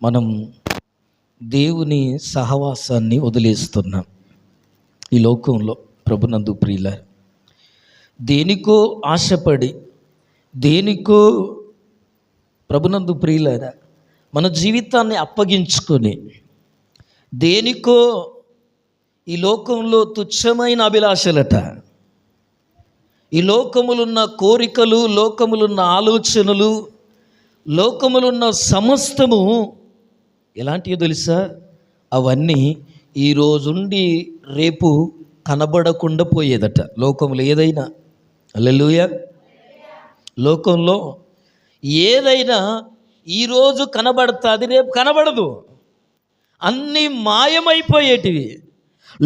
మనం దేవుని సహవాసాన్ని వదిలేస్తున్నాం ఈ లోకంలో. ప్రభునందు ప్రియులారా, దేనికో ఆశపడి, దేనికో ప్రభునందు ప్రియులారా మన జీవితాన్ని అప్పగించుకొని, దేనికో ఈ లోకంలో తుచ్చమైన అభిలాషలట, ఈ లోకములున్న కోరికలు, లోకములున్న ఆలోచనలు, లోకములున్న సమస్తము ఎలాంటివో తెలుసా? అవన్నీ ఈరోజుండి రేపు కనబడకుండా పోయేదట లోకములు ఏదైనా. హల్లెలూయా. లోకంలో ఏదైనా ఈరోజు కనబడుతుంది, రేపు కనబడదు. అన్నీ మాయమైపోయేటివి.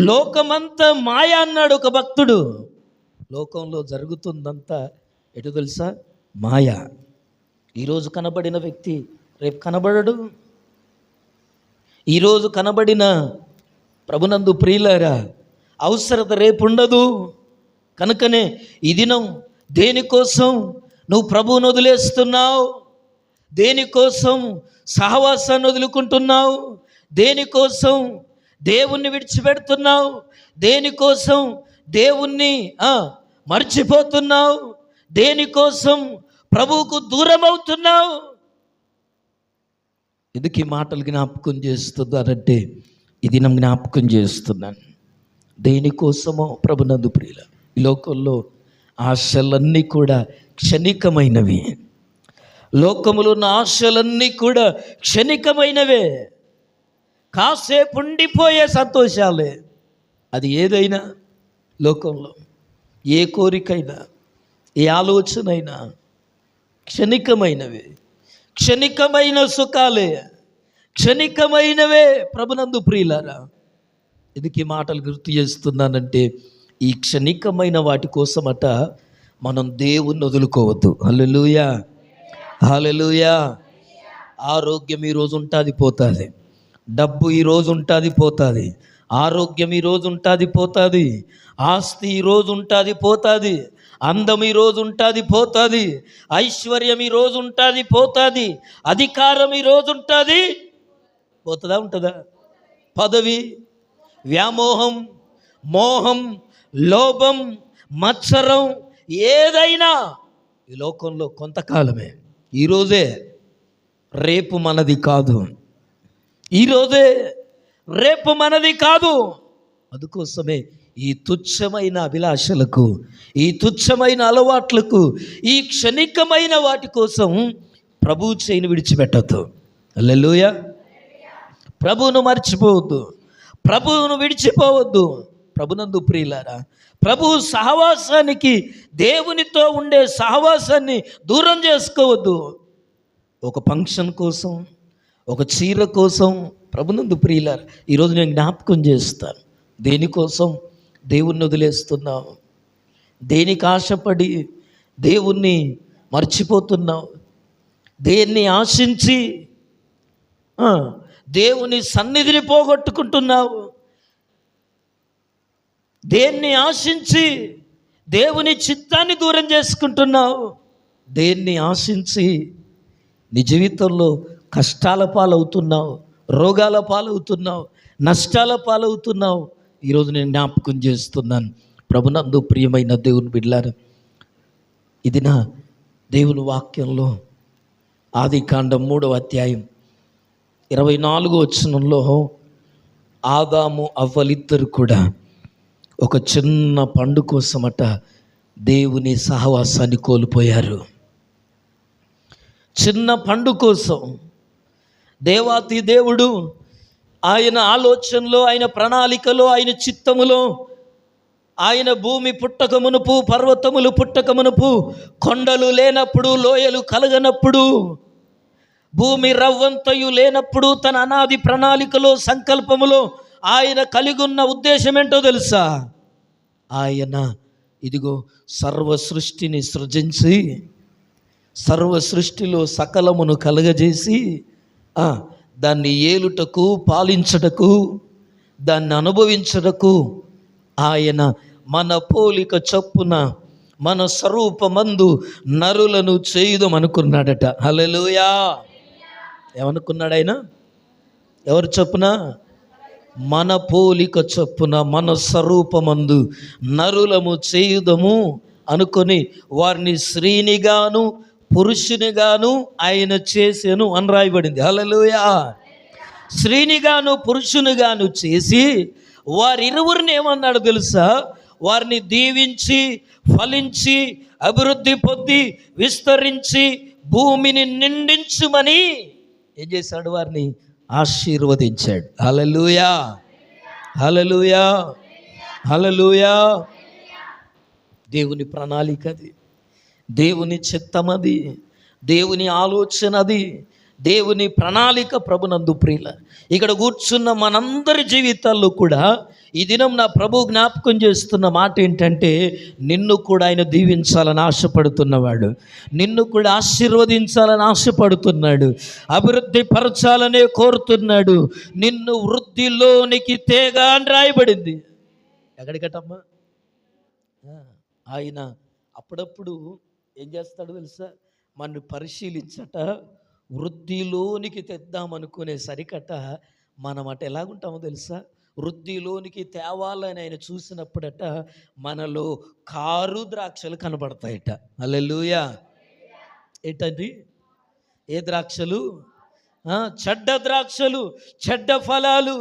లోకమంతా మాయ అన్నాడు ఒక భక్తుడు. లోకంలో జరుగుతుందంతా ఎటు తెలుసా? మాయ. ఈరోజు కనబడిన వ్యక్తి రేపు కనబడడు. ఈరోజు కనబడిన ప్రభునందు ప్రియులారా అవసరత రేపు ఉండదు. కనుకనే ఈ దినం దేనికోసం నువ్వు ప్రభువును వదిలేస్తున్నావు? దేనికోసం సహవాసాన్ని వదులుకుంటున్నావు? దేనికోసం దేవుణ్ణి విడిచిపెడుతున్నావు? దేనికోసం దేవుణ్ణి మర్చిపోతున్నావు? దేనికోసం ప్రభువుకు దూరం అవుతున్నావు? ఎందుకు ఈ మాటలు జ్ఞాపకం చేస్తున్నానంటే ఈ దినం జ్ఞాపకం చేస్తున్నాను. దేనికోసమో ప్రభునందు ప్రియుల, ఈ లోకంలో ఆశలన్నీ కూడా క్షణికమైనవి. లోకములో ఉన్న ఆశలన్నీ కూడా క్షణికమైనవే, కాసేపు ఉండిపోయే సంతోషాలే. అది ఏదైనా లోకంలో, ఏ కోరికైనా, ఏ ఆలోచనైనా క్షణికమైనవే, క్షణికమైన సుఖాలే, క్షణికమైనవే. ప్రభునందు ప్రియులారా, ఎందుకు ఈ మాటలు గుర్తు చేస్తున్నానంటే ఈ క్షణికమైన వాటి కోసమట మనం దేవుణ్ణి వదులుకోవద్దు. హల్లెలూయా, హల్లెలూయా. ఆరోగ్యం ఈరోజు ఉంటుంది, పోతుంది. డబ్బు ఈరోజు ఉంటుంది, పోతుంది. ఆరోగ్యం ఈరోజు ఉంటుంది, పోతుంది. ఆస్తి ఈరోజు ఉంటుంది, పోతుంది. అందం ఈరోజు ఉంటుంది, పోతుంది. ఐశ్వర్యం ఈరోజు ఉంటుంది, పోతుంది. అధికారం ఈరోజు ఉంటుంది, పోతుందా? ఉంటుందా? పదవి, వ్యామోహం, మోహం, లోభం, మత్సరం ఏదైనా ఈ లోకంలో కొంతకాలమే. ఈరోజే, రేపు మనది కాదు. ఈరోజే, రేపు మనది కాదు. అందుకోసమే ఈ తుచ్చమైన అభిలాషలకు, ఈ తుచ్చమైన అలవాట్లకు, ఈ క్షణికమైన వాటి కోసం ప్రభువు చేయిని విడిచిపెట్టద్దు. హల్లెలూయా. ప్రభువును మర్చిపోవద్దు, ప్రభువును విడిచిపోవద్దు. ప్రభునందు ప్రియులారా, ప్రభువు సహవాసానికి, దేవునితో ఉండే సహవాసాన్ని దూరం చేసుకోవద్దు. ఒక ఫంక్షన్ కోసం, ఒక చీర కోసం, ప్రభునందు ప్రియులారా ఈరోజు నేను జ్ఞాపకం చేస్తాను. దేనికోసం దేవుణ్ణి వదిలేస్తున్నావు? దేనికి ఆశపడి దేవుణ్ణి మర్చిపోతున్నావు? దేన్ని ఆశించి దేవుని సన్నిధిని పోగొట్టుకుంటున్నావు? దేన్ని ఆశించి దేవుని చిత్తాన్ని దూరం చేసుకుంటున్నావు? దేన్ని ఆశించి నీ జీవితంలో కష్టాల పాలవుతున్నావు, రోగాల పాలవుతున్నావు, నష్టాల పాలవుతున్నావు? ఈరోజు నేను జ్ఞాపకం చేస్తున్నాను. ప్రభునందు ప్రియమైన దేవుని బిడ్డలారా, ఇది నా దేవుని వాక్యంలో ఆదికాండం 3వ అధ్యాయం 24వ వచనంలో ఆదాము అవ్వలిద్దరు కూడా ఒక చిన్న పండు కోసమట దేవుని సహవాసాన్ని కోల్పోయారు. చిన్న పండు కోసం దేవాతి దేవుడు ఆయన ఆలోచనలో, ఆయన ప్రణాళికలో, ఆయన చిత్తములో, ఆయన భూమి పుట్టక మునుపు, పర్వతములు పుట్టక మునుపు, కొండలు లేనప్పుడు, లోయలు కలగనప్పుడు, భూమి రవ్వంతయు లేనప్పుడు, తన అనాది ప్రణాళికలో, సంకల్పములో ఆయన కలిగి ఉన్న ఉద్దేశం ఏంటో తెలుసా? ఆయన ఇదిగో సర్వ సృష్టిని సృజించి, సర్వ సృష్టిలో సకలమును కలగజేసి దాన్ని ఏలుటకు, పాలించుటకు, దాన్ని అనుభవించుటకు ఆయన మన పోలిక చొప్పున, మన స్వరూపమందు నరులను చేయుదాం అనుకున్నాడట. హల్లెలూయా. ఏమనుకున్నాడు ఆయన? ఎవరు చొప్పున? మన పోలిక చొప్పున మన స్వరూపమందు నరులము చేయుదము అనుకొని వారిని స్త్రీనిగాను పురుషునిగాను ఆయన చేసెను అని రాయబడింది. హల్లెలూయా. స్త్రీనిగాను పురుషునిగాను చేసి వారిరువురిని ఏమన్నాడు తెలుసా? వారిని దీవించి ఫలించి అభివృద్ధి పొంది విస్తరించి భూమిని నిండించుమని ఏం చేశాడు? వారిని ఆశీర్వదించాడు. హల్లెలూయా, హల్లెలూయా, హల్లెలూయా. దేవుని ప్రణాళిక అది, దేవుని చిత్తమది, దేవుని ఆలోచన అది, దేవుని ప్రణాళిక ప్రభునందు ప్రియుల. ఇక్కడ కూర్చున్న మనందరి జీవితాల్లో కూడా ఈ దినం నా ప్రభు జ్ఞాపకం చేస్తున్న మాట ఏంటంటే, నిన్ను కూడా ఆయన దీవించాలని ఆశపడుతున్నవాడు, నిన్ను కూడా ఆశీర్వదించాలని ఆశపడుతున్నాడు, అభివృద్ధి పరచాలనే కోరుతున్నాడు. నిన్ను వృద్ధిలోనికి తేగ అని రాయబడింది. ఎక్కడికటమ్మా? ఆయన అప్పుడప్పుడు ఏం చేస్తాడు తెలుసా? మనల్ని పరిశీలించట, వృద్ధిలోనికి తెద్దామనుకునే సరికట మనం అట ఎలాగుంటామో తెలుసా? వృద్ధిలోనికి తేవాలని ఆయన చూసినప్పుడట మనలో కారు ద్రాక్షలు కనబడతాయట. హల్లెలూయా. ఏంటండి? ఏ ద్రాక్షలు? చెడ్డ ద్రాక్షలు, చెడ్డ ఫలాలు,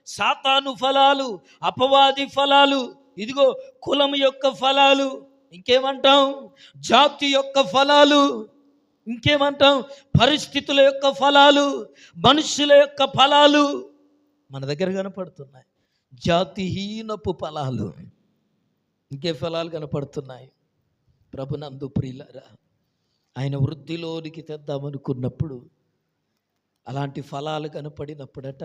సాతాను ఫలాలు, అపవాది ఫలాలు, ఇదిగో కులం యొక్క ఫలాలు, ఇంకేమంటాం? జాతి యొక్క ఫలాలు, ఇంకేమంటాం? పరిస్థితుల యొక్క ఫలాలు, మనుషుల యొక్క ఫలాలు మన దగ్గర కనపడుతున్నాయి. జాతిహీనపు ఫలాలు, ఇంకే ఫలాలు కనపడుతున్నాయి. ప్రభునందు ప్రియులారా, ఆయన వృద్ధిలోనికి తెద్దామనుకున్నప్పుడు అలాంటి ఫలాలు కనపడినప్పుడట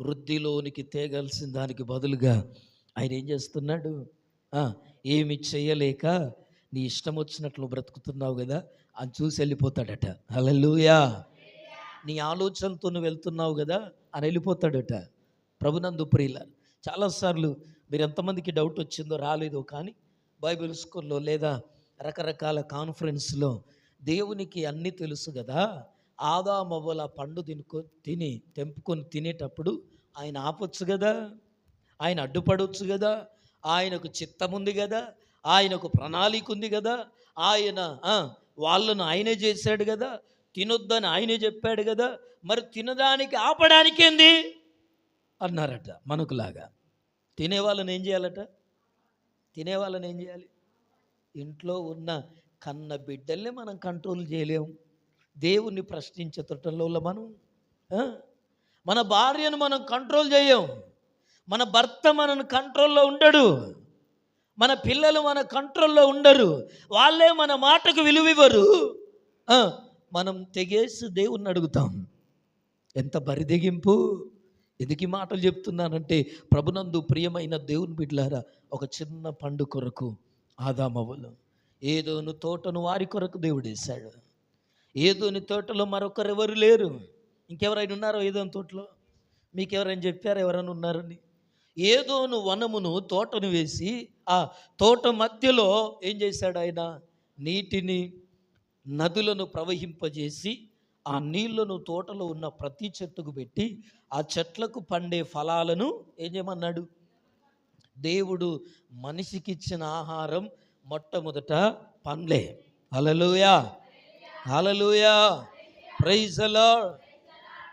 వృద్ధిలోనికి తేగలసిన దానికి బదులుగా ఆయన ఏం చేస్తున్నాడు? ఏమి చేయలేక నీ ఇష్టం వచ్చినట్లు బ్రతుకుతున్నావు కదా అని చూసి వెళ్ళిపోతాడట. హల్లెలూయా. నీ ఆలోచనతో నువ్వు వెళ్తున్నావు కదా అని వెళ్ళిపోతాడట. ప్రభునందు ప్రియుల, చాలాసార్లు మీరు ఎంతమందికి డౌట్ వచ్చిందో రాలేదో కానీ బైబిల్ స్కూల్లో లేదా రకరకాల కాన్ఫరెన్స్లో దేవునికి అన్నీ తెలుసు కదా. ఆదామవ్వల పండు తెంపుకొని తినేటప్పుడు ఆయన ఆపొచ్చు కదా, ఆయన అడ్డుపడవచ్చు కదా, ఆయనకు చిత్తం ఉంది కదా, ఆయనకు ప్రణాళిక ఉంది కదా, ఆయన వాళ్ళను ఆయనే చేశాడు కదా, తినొద్దని ఆయనే చెప్పాడు కదా, మరి తినడానికి ఆపడానికి ఏంది అన్నారట. మనకులాగా తినేవాళ్ళని ఏం చేయాలట? తినేవాళ్ళని ఏం చేయాలి? ఇంట్లో ఉన్న కన్న బిడ్డల్ని మనం కంట్రోల్ చేయలేము. దేవుణ్ణి ప్రశ్నించేటలో మనం మన భార్యను మనం కంట్రోల్ చేయం, మన భర్త మనను కంట్రోల్లో ఉండడు, మన పిల్లలు మన కంట్రోల్లో ఉండరు, వాళ్ళే మన మాటకు విలువివ్వరు. మనం తెగేసి దేవుణ్ణి అడుగుతాం. ఎంత బరిదెగింపు! ఎందుకు ఈ మాటలు చెప్తున్నానంటే, ప్రభునందు ప్రియమైన దేవుని బిడ్డలారా, ఒక చిన్న పండు కొరకు ఆదామవ్వలు ఏదోను తోటను వారి కొరకు దేవుడు వేశాడు. ఏదోని తోటలో మరొకరెవరు లేరు. ఇంకెవరైనా ఉన్నారో ఏదోని తోటలో? మీకు ఎవరైనా చెప్పారా ఎవరైనా ఉన్నారని? ఏదోను వనమును తోటను వేసి ఆ తోట మధ్యలో ఏం చేశాడు ఆయన? నీటిని, నదులను ప్రవహింపజేసి ఆ నీళ్లను తోటలో ఉన్న ప్రతి చెట్టుకు పెట్టి ఆ చెట్లకు పండే ఫలాలను ఏం చేయమన్నాడు? దేవుడు మనిషికిచ్చిన ఆహారం మొట్టమొదట పండ్లే. హల్లెలూయా, హల్లెలూయా, ప్రైజ్ ది లార్డ్.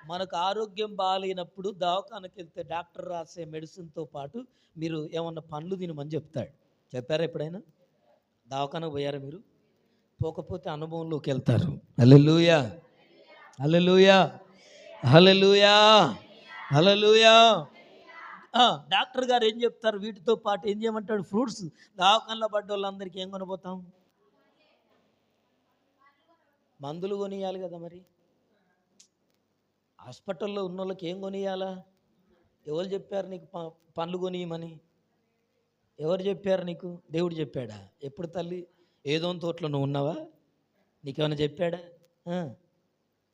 మనకు ఆరోగ్యం బాగాలేనప్పుడు దవాఖానకి వెళ్తే డాక్టర్ రాసే మెడిసిన్తో పాటు మీరు ఏమన్నా పండ్లు తినమని చెప్తాడు. చెప్పారా ఎప్పుడైనా? దవాఖానకు పోయారా మీరు? పోకపోతే అనుభవంలోకి వెళ్తారు. హల్లెలూయా, హల్లెలూయా, హల్లెలూయా, హల్లెలూయా. డాక్టర్ గారు ఏం చెప్తారు? వీటితో పాటు ఏం చేయమంటాడు? ఫ్రూట్స్. దవాఖానలో పడ్డ వాళ్ళందరికీ ఏం కొనిపోతాం? మందులు కొనియాలి కదా. మరి హాస్పిటల్లో ఉన్న వాళ్ళకి ఏం కొనియాలా? ఎవరు చెప్పారు నీకు పండ్లు కొనియమని? ఎవరు చెప్పారు నీకు? దేవుడు చెప్పాడా? ఎప్పుడు తల్లి ఏదో తోటలో నువ్వు ఉన్నావా? నీకేమైనా చెప్పాడా?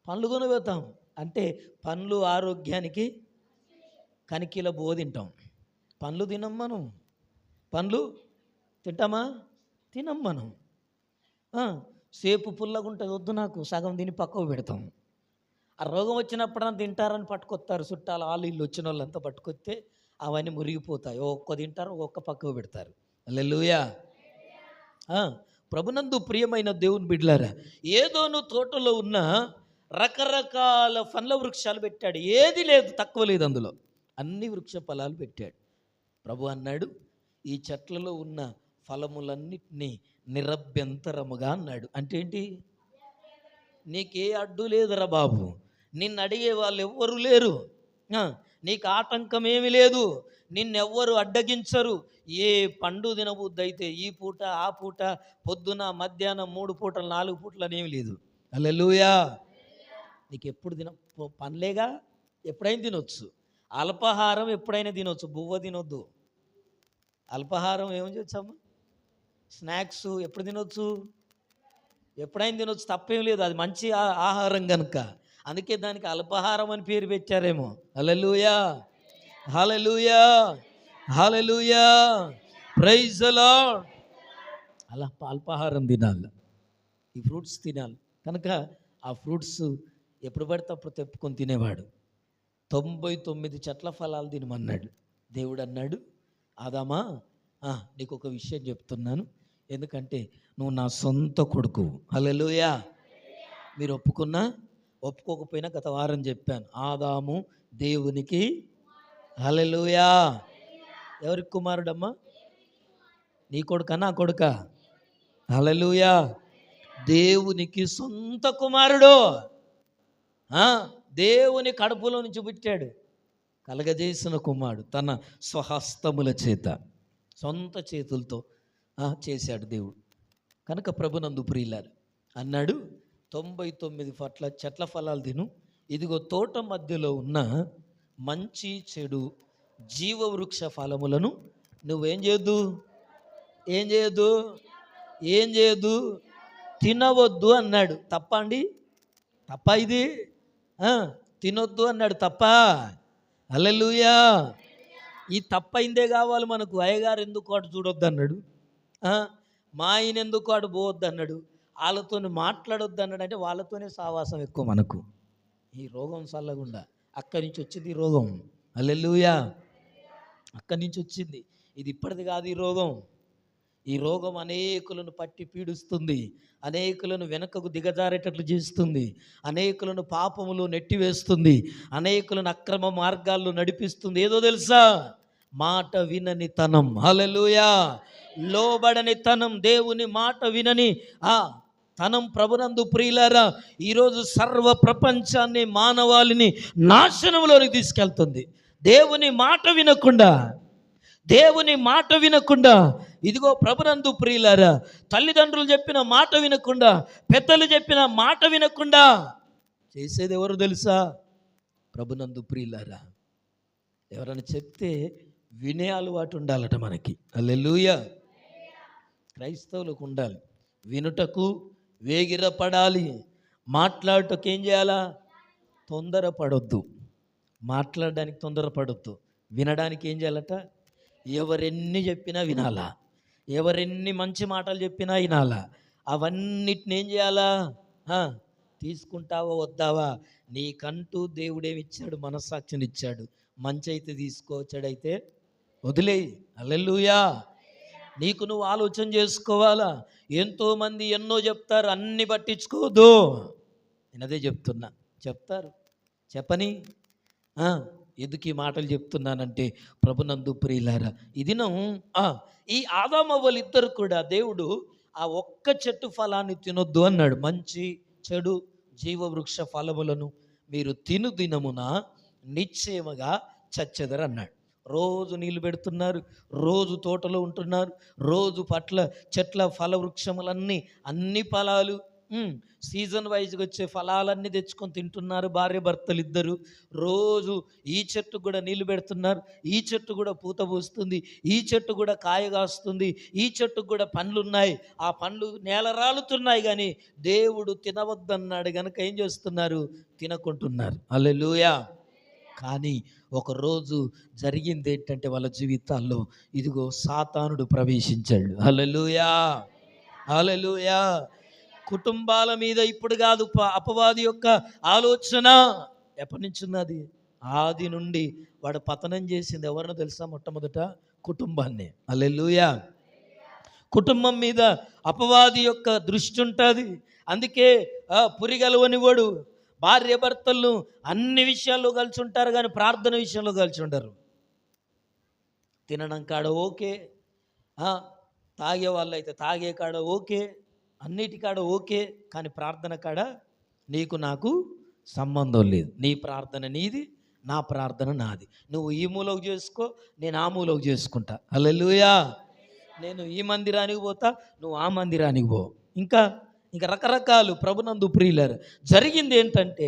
పండ్లు కొనిపోతాం అంటే పండ్లు ఆరోగ్యానికి కనికిల బోధింటాం. పండ్లు తినం మనం. పండ్లు తింటామా? తినం మనం. సేపు పుల్లగా ఉంటుంది, వద్దు నాకు, సగం తిని పక్కకు పెడతాం. ఆ రోగం వచ్చినప్పుడన్నా తింటారని పట్టుకొస్తారు, చుట్టాలు వాళ్ళు వీళ్ళు వచ్చిన వాళ్ళంతా పట్టుకొస్తే అవన్నీ మురిగిపోతాయి. ఒక్క తింటారు, ఒక్క పక్కకు పెడతారు. హల్లెలూయా. ప్రభునందు ప్రియమైన దేవుని బిడ్డలారా, ఏదోను తోటలో ఉన్న రకరకాల పండ్ల వృక్షాలు పెట్టాడు. ఏది లేదు, తక్కువ లేదు అందులో, అన్ని వృక్ష ఫలాలు పెట్టాడు. ప్రభు అన్నాడు, ఈ చెట్లలో ఉన్న ఫలములన్నిటినీ నిరభ్యంతరముగా అన్నాడు. అంటే ఏంటి? నీకే అడ్డు లేదురా బాబు, నిన్ను అడిగే వాళ్ళు ఎవ్వరు లేరు, నీకు ఆటంకం ఏమి లేదు, నిన్నెవ్వరు అడ్డగించరు. ఏ పండు తినబుద్ధి అయితే ఈ పూట ఆ పూట, పొద్దున మధ్యాహ్నం 3 పూటలు 4 పూటలు అనేమి లేదు. హల్లెలూయా. నీకు ఎప్పుడు పనిలేగా, ఎప్పుడైనా తినొచ్చు. అల్పాహారం ఎప్పుడైనా తినొచ్చు, బువ్వ తినొద్దు. అల్పాహారం ఏమని చేయొచ్చమ్మా? స్నాక్స్ ఎప్పుడు తినొచ్చు? ఎప్పుడైనా తినొచ్చు, తప్పేం లేదు, అది మంచి ఆహారం కనుక. అందుకే దానికి అల్పాహారం అని పేరు పెట్టారేమో. హల్లెలూయా, హల్లెలూయా, హల్లెలూయా, ప్రైజ్ ది లార్డ్. అలా అల్పాహారం తినాలి, ఈ ఫ్రూట్స్ తినాలి కనుక ఆ ఫ్రూట్స్ ఎప్పుడు పడితే అప్పుడు తెప్పుకొని తినేవాడు. 99 చెట్ల ఫలాలు తినమన్నాడు. దేవుడు అన్నాడు, ఆదామా నీకు ఒక విషయం చెప్తున్నాను, ఎందుకంటే నువ్వు నా సొంత కొడుకు. హల్లెలూయా. మీరు ఒప్పుకున్నా ఒప్పుకోకపోయినా గత వారం చెప్పాను, ఆదాము దేవునికి, హల్లెలూయా, ఎవరికి కుమారుడమ్మా? నీ కొడుకా నా కొడుకా? హల్లెలూయా. దేవునికి సొంత కుమారుడు. దేవుని కడుపులో నుంచి పుట్టాడు, కలగజేసిన కుమారుడు, తన స్వహస్తముల చేత, సొంత చేతులతో చేశాడు దేవుడు. కనుక ప్రభునందు ప్రియులారు అన్నాడు, 99 చెట్ల ఫలాలు తిను, ఇదిగో తోట మధ్యలో ఉన్న మంచి చెడు జీవవృక్ష ఫలములను నువ్వేం చేయొద్దు, ఏం చేయొద్దు, ఏం చేయొద్దు, తినవద్దు అన్నాడు. తప్ప అండి? తప్ప ఇది? తినొద్దు అన్నాడు, తప్ప? హల్లెలూయా. ఈ తప్పైందే కావాలి మనకు. అయ్యగారు ఎందుకు అటు చూడొద్దు అన్నాడు, మా ఆయన ఎందుకు అటు పోవద్దు అన్నాడు, వాళ్ళతో మాట్లాడొద్దు అన్నాడు. అంటే వాళ్ళతోనే సావాసం ఎక్కువ మనకు. ఈ రోగం చల్లగుండా అక్కడి నుంచి వచ్చింది ఈ రోగం. హల్లెలూయా. అక్కడి నుంచి వచ్చింది, ఇది ఇప్పటిది కాదు. ఈ రోగం అనేకులను పట్టి పీడిస్తుంది, అనేకులను వెనకకు దిగజారేటట్లు చేస్తుంది, అనేకులను పాపములు నెట్టివేస్తుంది, అనేకులను అక్రమ మార్గాల్లో నడిపిస్తుంది. ఏదో తెలుసా? మాట వినని తనం. హల్లెలూయా. లోబడని తనం, దేవుని మాట వినని తనం. ప్రభునందు ప్రియులారా, ఈరోజు సర్వ ప్రపంచాన్ని, మానవాళిని నాశనంలోనికి తీసుకెళ్తుంది. దేవుని మాట వినకుండా, దేవుని మాట వినకుండా, ఇదిగో ప్రభునందు ప్రియులారా, తల్లిదండ్రులు చెప్పిన మాట వినకుండా, పెద్దలు చెప్పిన మాట వినకుండా చేసేది ఎవరు తెలుసా? ప్రభునందు ప్రియులారా, ఎవరైనా చెప్తే వినే అలవాటు ఉండాలట మనకి. హల్లెలూయా. క్రైస్తవులకు ఉండాలి. వినుటకు వేగిరపడాలి, మాట్లాడటకు ఏం చేయాలా? తొందరపడొద్దు. మాట్లాడడానికి తొందరపడొద్దు, వినడానికి ఏం చేయాలట? ఎవరెన్ని చెప్పినా వినాలా, ఎవరెన్ని మంచి మాటలు చెప్పినా వినాలా. అవన్నిటిని ఏం చేయాలా? తీసుకుంటావా వద్దావా? నీకంటూ దేవుడేమిచ్చాడు? మనస్సాక్షిని ఇచ్చాడు. మంచి అయితే తీసుకో, చెడైతే వదిలేయి. హల్లెలూయా. నీకు నువ్వు ఆలోచన చేసుకోవాలా. ఎంతోమంది ఎన్నో చెప్తారు, అన్ని పట్టించుకోవద్దు. నేను అదే చెప్తున్నా, చెప్తారు, చెప్పని. ఎందుకు ఈ మాటలు చెప్తున్నానంటే, ప్రభునందు ప్రియులారా, ఈ దినం ఈ ఆదామవ్వలు ఇద్దరు కూడా దేవుడు ఆ ఒక్క చెట్టు ఫలాన్ని తినొద్దు అన్నాడు. మంచి చెడు జీవవృక్ష ఫలములను మీరు తిను దినమున నిశ్చయముగా చచ్చెదరు అన్నాడు. రోజు నీళ్ళు పెడుతున్నారు, రోజు తోటలో ఉంటున్నారు, రోజు చెట్ల ఫల వృక్షములన్నీ, అన్ని ఫలాలు సీజన్ వైజ్గా వచ్చే ఫలాలన్నీ తెచ్చుకొని తింటున్నారు భార్య భర్తలు ఇద్దరు. రోజు ఈ చెట్టు కూడా నీళ్లు పెడుతున్నారు, ఈ చెట్టు కూడా పూత పూస్తుంది, ఈ చెట్టు కూడా కాయ కాస్తుంది, ఈ చెట్టుకు కూడా పండ్లు ఉన్నాయి. ఆ పండ్లు నేల రాలుతున్నాయి, కానీ దేవుడు తినవద్దన్నాడు కనుక ఏం చేస్తున్నారు? తినకుంటున్నారు. హల్లెలూయా. కానీ ఒకరోజు జరిగింది ఏంటంటే, వాళ్ళ జీవితాల్లో ఇదిగో సాతానుడు ప్రవేశించాడు. హల్లెలూయా, హల్లెలూయా. కుటుంబాల మీద ఇప్పుడు కాదు, అపవాది యొక్క ఆలోచన ఎప్పటి నుంచి ఉన్నది? ఆది నుండి వాడు పతనం చేసింది ఎవరినో తెలుసా? మొట్టమొదట కుటుంబాన్ని. హల్లెలూయా. కుటుంబం మీద అపవాది యొక్క దృష్టి ఉంటుంది. అందుకే పురిగలవని వాడు భార్య భర్తలను అన్ని విషయాల్లో కలిసి ఉంటారు, కానీ ప్రార్థన విషయంలో కలిసి ఉండరు. తినడం కాడ ఓకే, తాగే వాళ్ళు అయితే తాగే కాడ ఓకే, అన్నిటి కాడ ఓకే, కానీ ప్రార్థన కాడ నీకు నాకు సంబంధం లేదు. నీ ప్రార్థన నీది, నా ప్రార్థన నాది. నువ్వు ఈ మూలకు చేసుకో, నేను ఆ మూలకు చేసుకుంటా. హల్లెలూయా. నేను ఈ మందిరానికి పోతా, నువ్వు ఆ మందిరానికి పో. ఇంకా రకరకాలు. ప్రభునందు ప్రియులారా, జరిగింది ఏంటంటే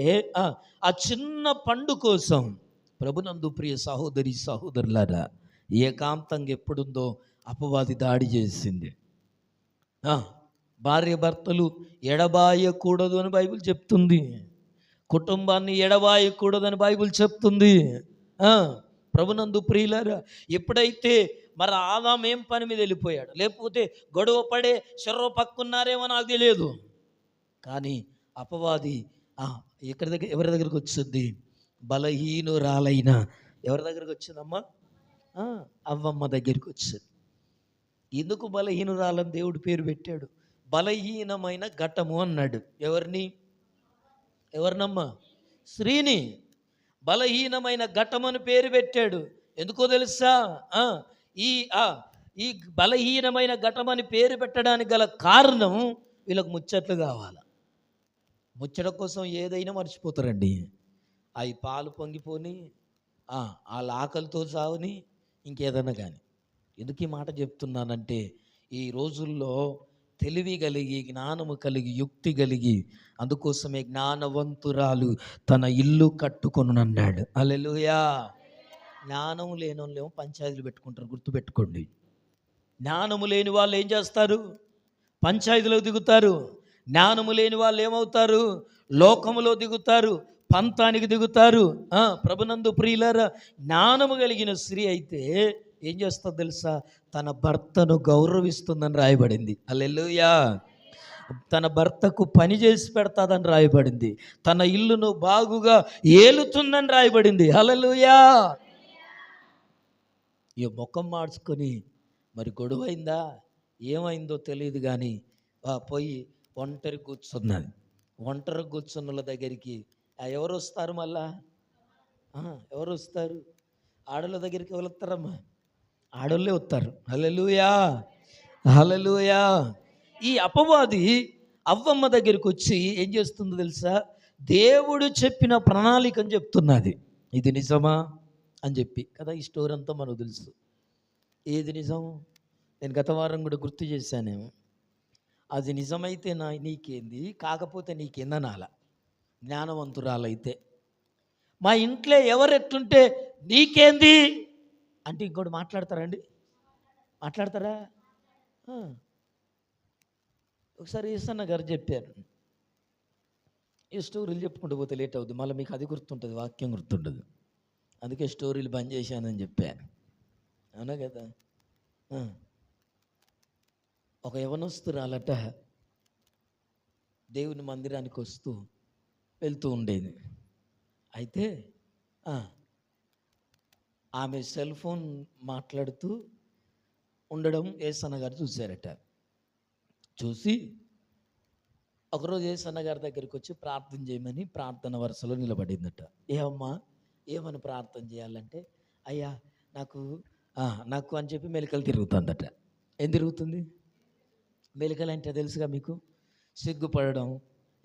ఆ చిన్న పండు కోసం ప్రభునందు ప్రియ సహోదరి సహోదరులారా, ఏకాంతంగా ఎప్పుడుందో అపవాది దాడి చేసింది. భార్య భర్తలు ఎడబాయకూడదు అని బైబిల్ చెప్తుంది. కుటుంబాన్ని ఎడబాయకూడదని బైబిల్ చెప్తుంది. ప్రభునందు ప్రియులారా, ఎప్పుడైతే మరి ఆదాం ఏం పని మీద వెళ్ళిపోయాడు, లేకపోతే గొడవ పడే శర్వ పక్కున్నారేమో నాకు తెలియదు, కానీ అపవాది ఎవరి దగ్గరికి వచ్చింది? బలహీనురాలైన ఎవరి దగ్గరికి వచ్చిందమ్మా? అవ్వమ్మ దగ్గరికి వచ్చింది. ఎందుకు బలహీనురాలని దేవుడు పేరు పెట్టాడు? బలహీనమైన ఘటము అన్నాడు. ఎవరినమ్మా? స్త్రీని బలహీనమైన ఘటమని పేరు పెట్టాడు. ఎందుకో తెలుసా? ఈ బలహీనమైన ఘటమని పేరు పెట్టడానికి గల కారణం, వీళ్ళకు ముచ్చట్లు కావాలి. ముచ్చట కోసం ఏదైనా మర్చిపోతారండి. అవి పాలు పొంగిపోని, వాళ్ళ ఆకలితో సావుని, ఇంకేదైనా కానీ. ఎందుకు ఈ మాట చెప్తున్నానంటే, ఈ రోజుల్లో తెలివి కలిగి, జ్ఞానము కలిగి, యుక్తి కలిగి, అందుకోసమే జ్ఞానవంతురాలు తన ఇల్లు కట్టుకొను అన్నాడు. హల్లెలూయా. జ్ఞానం లేని వాళ్ళేమో పంచాయతీలు పెట్టుకుంటారు, గుర్తుపెట్టుకోండి. జ్ఞానము లేని వాళ్ళు ఏం చేస్తారు? పంచాయతీలోకి దిగుతారు. జ్ఞానము లేని వాళ్ళు ఏమవుతారు? లోకములో దిగుతారు, పంతానికి దిగుతారు. ప్రభునందు ప్రియులారా, జ్ఞానము కలిగిన స్త్రీ అయితే ఏం చేస్తుందో తెలుసా? తన భర్తను గౌరవిస్తుందని రాయబడింది. హల్లెలూయా. తన భర్తకు పని చేసి పెడతాదని రాయబడింది. తన ఇల్లును బాగుగా ఏలుతుందని రాయబడింది. హల్లెలూయా. ఈ ముఖం మార్చుకొని మరి గొడవైందా ఏమైందో తెలియదు, కానీ పోయి ఒంటరి కూర్చున్నది. ఒంటరి కూర్చున్న వాళ్ళ దగ్గరికి ఎవరు వస్తారు? మళ్ళా ఎవరు వస్తారు? ఆడోళ్ళ దగ్గరికి ఎవరు వస్తారమ్మా? ఆడోళ్ళే వస్తారు. హల్లెలూయా. హల్లెలూయా. ఈ అపవాది అవ్వమ్మ దగ్గరికి వచ్చి ఏం చేస్తుందో తెలుసా? దేవుడు చెప్పిన ప్రణాళిక అని చెప్తున్నది. ఇది నిజమా అని చెప్పి కదా. ఈ స్టోరీ అంతా మనకు తెలుసు. ఏది నిజం? నేను గత వారం కూడా గుర్తు చేశానేమో. అది నిజమైతే నీకేంది, కాకపోతే నీకేందనాల. జ్ఞానవంతురాలైతే మా ఇంట్లో ఎవరు ఎట్లుంటే నీకేంది అంటే ఇంకోటి మాట్లాడతారండి? మాట్లాడతారా? ఒకసారి ఈసన్న గారు చెప్పారు. ఈ స్టోరీలు చెప్పుకుంటూ పోతే లేట్ అవుతుంది, మళ్ళీ మీకు అది గుర్తుంటుంది, వాక్యం గుర్తుండదు. అందుకే స్టోరీలు బంద్ చేశానని చెప్పాను. అవునా కదా? ఒక యవనస్తురాలట దేవుని మందిరానికి వెళ్తూ ఉండేది. అయితే ఆమె సెల్ ఫోన్ మాట్లాడుతూ ఉండడం యేసన్న గారు చూశారట. చూసి ఒకరోజు యేసన్న గారి దగ్గరికి వచ్చి ప్రార్థన చేయమని ప్రార్థన వరుసలో నిలబడిందట. ఏమమ్మా, ఏమని ప్రార్థన చేయాలంటే, అయ్యా నాకు అని చెప్పి మెలికలు తిరుగుతుందట. ఏం తిరుగుతుంది? మెలికలు అంటే తెలుసుగా మీకు? సిగ్గుపడడం,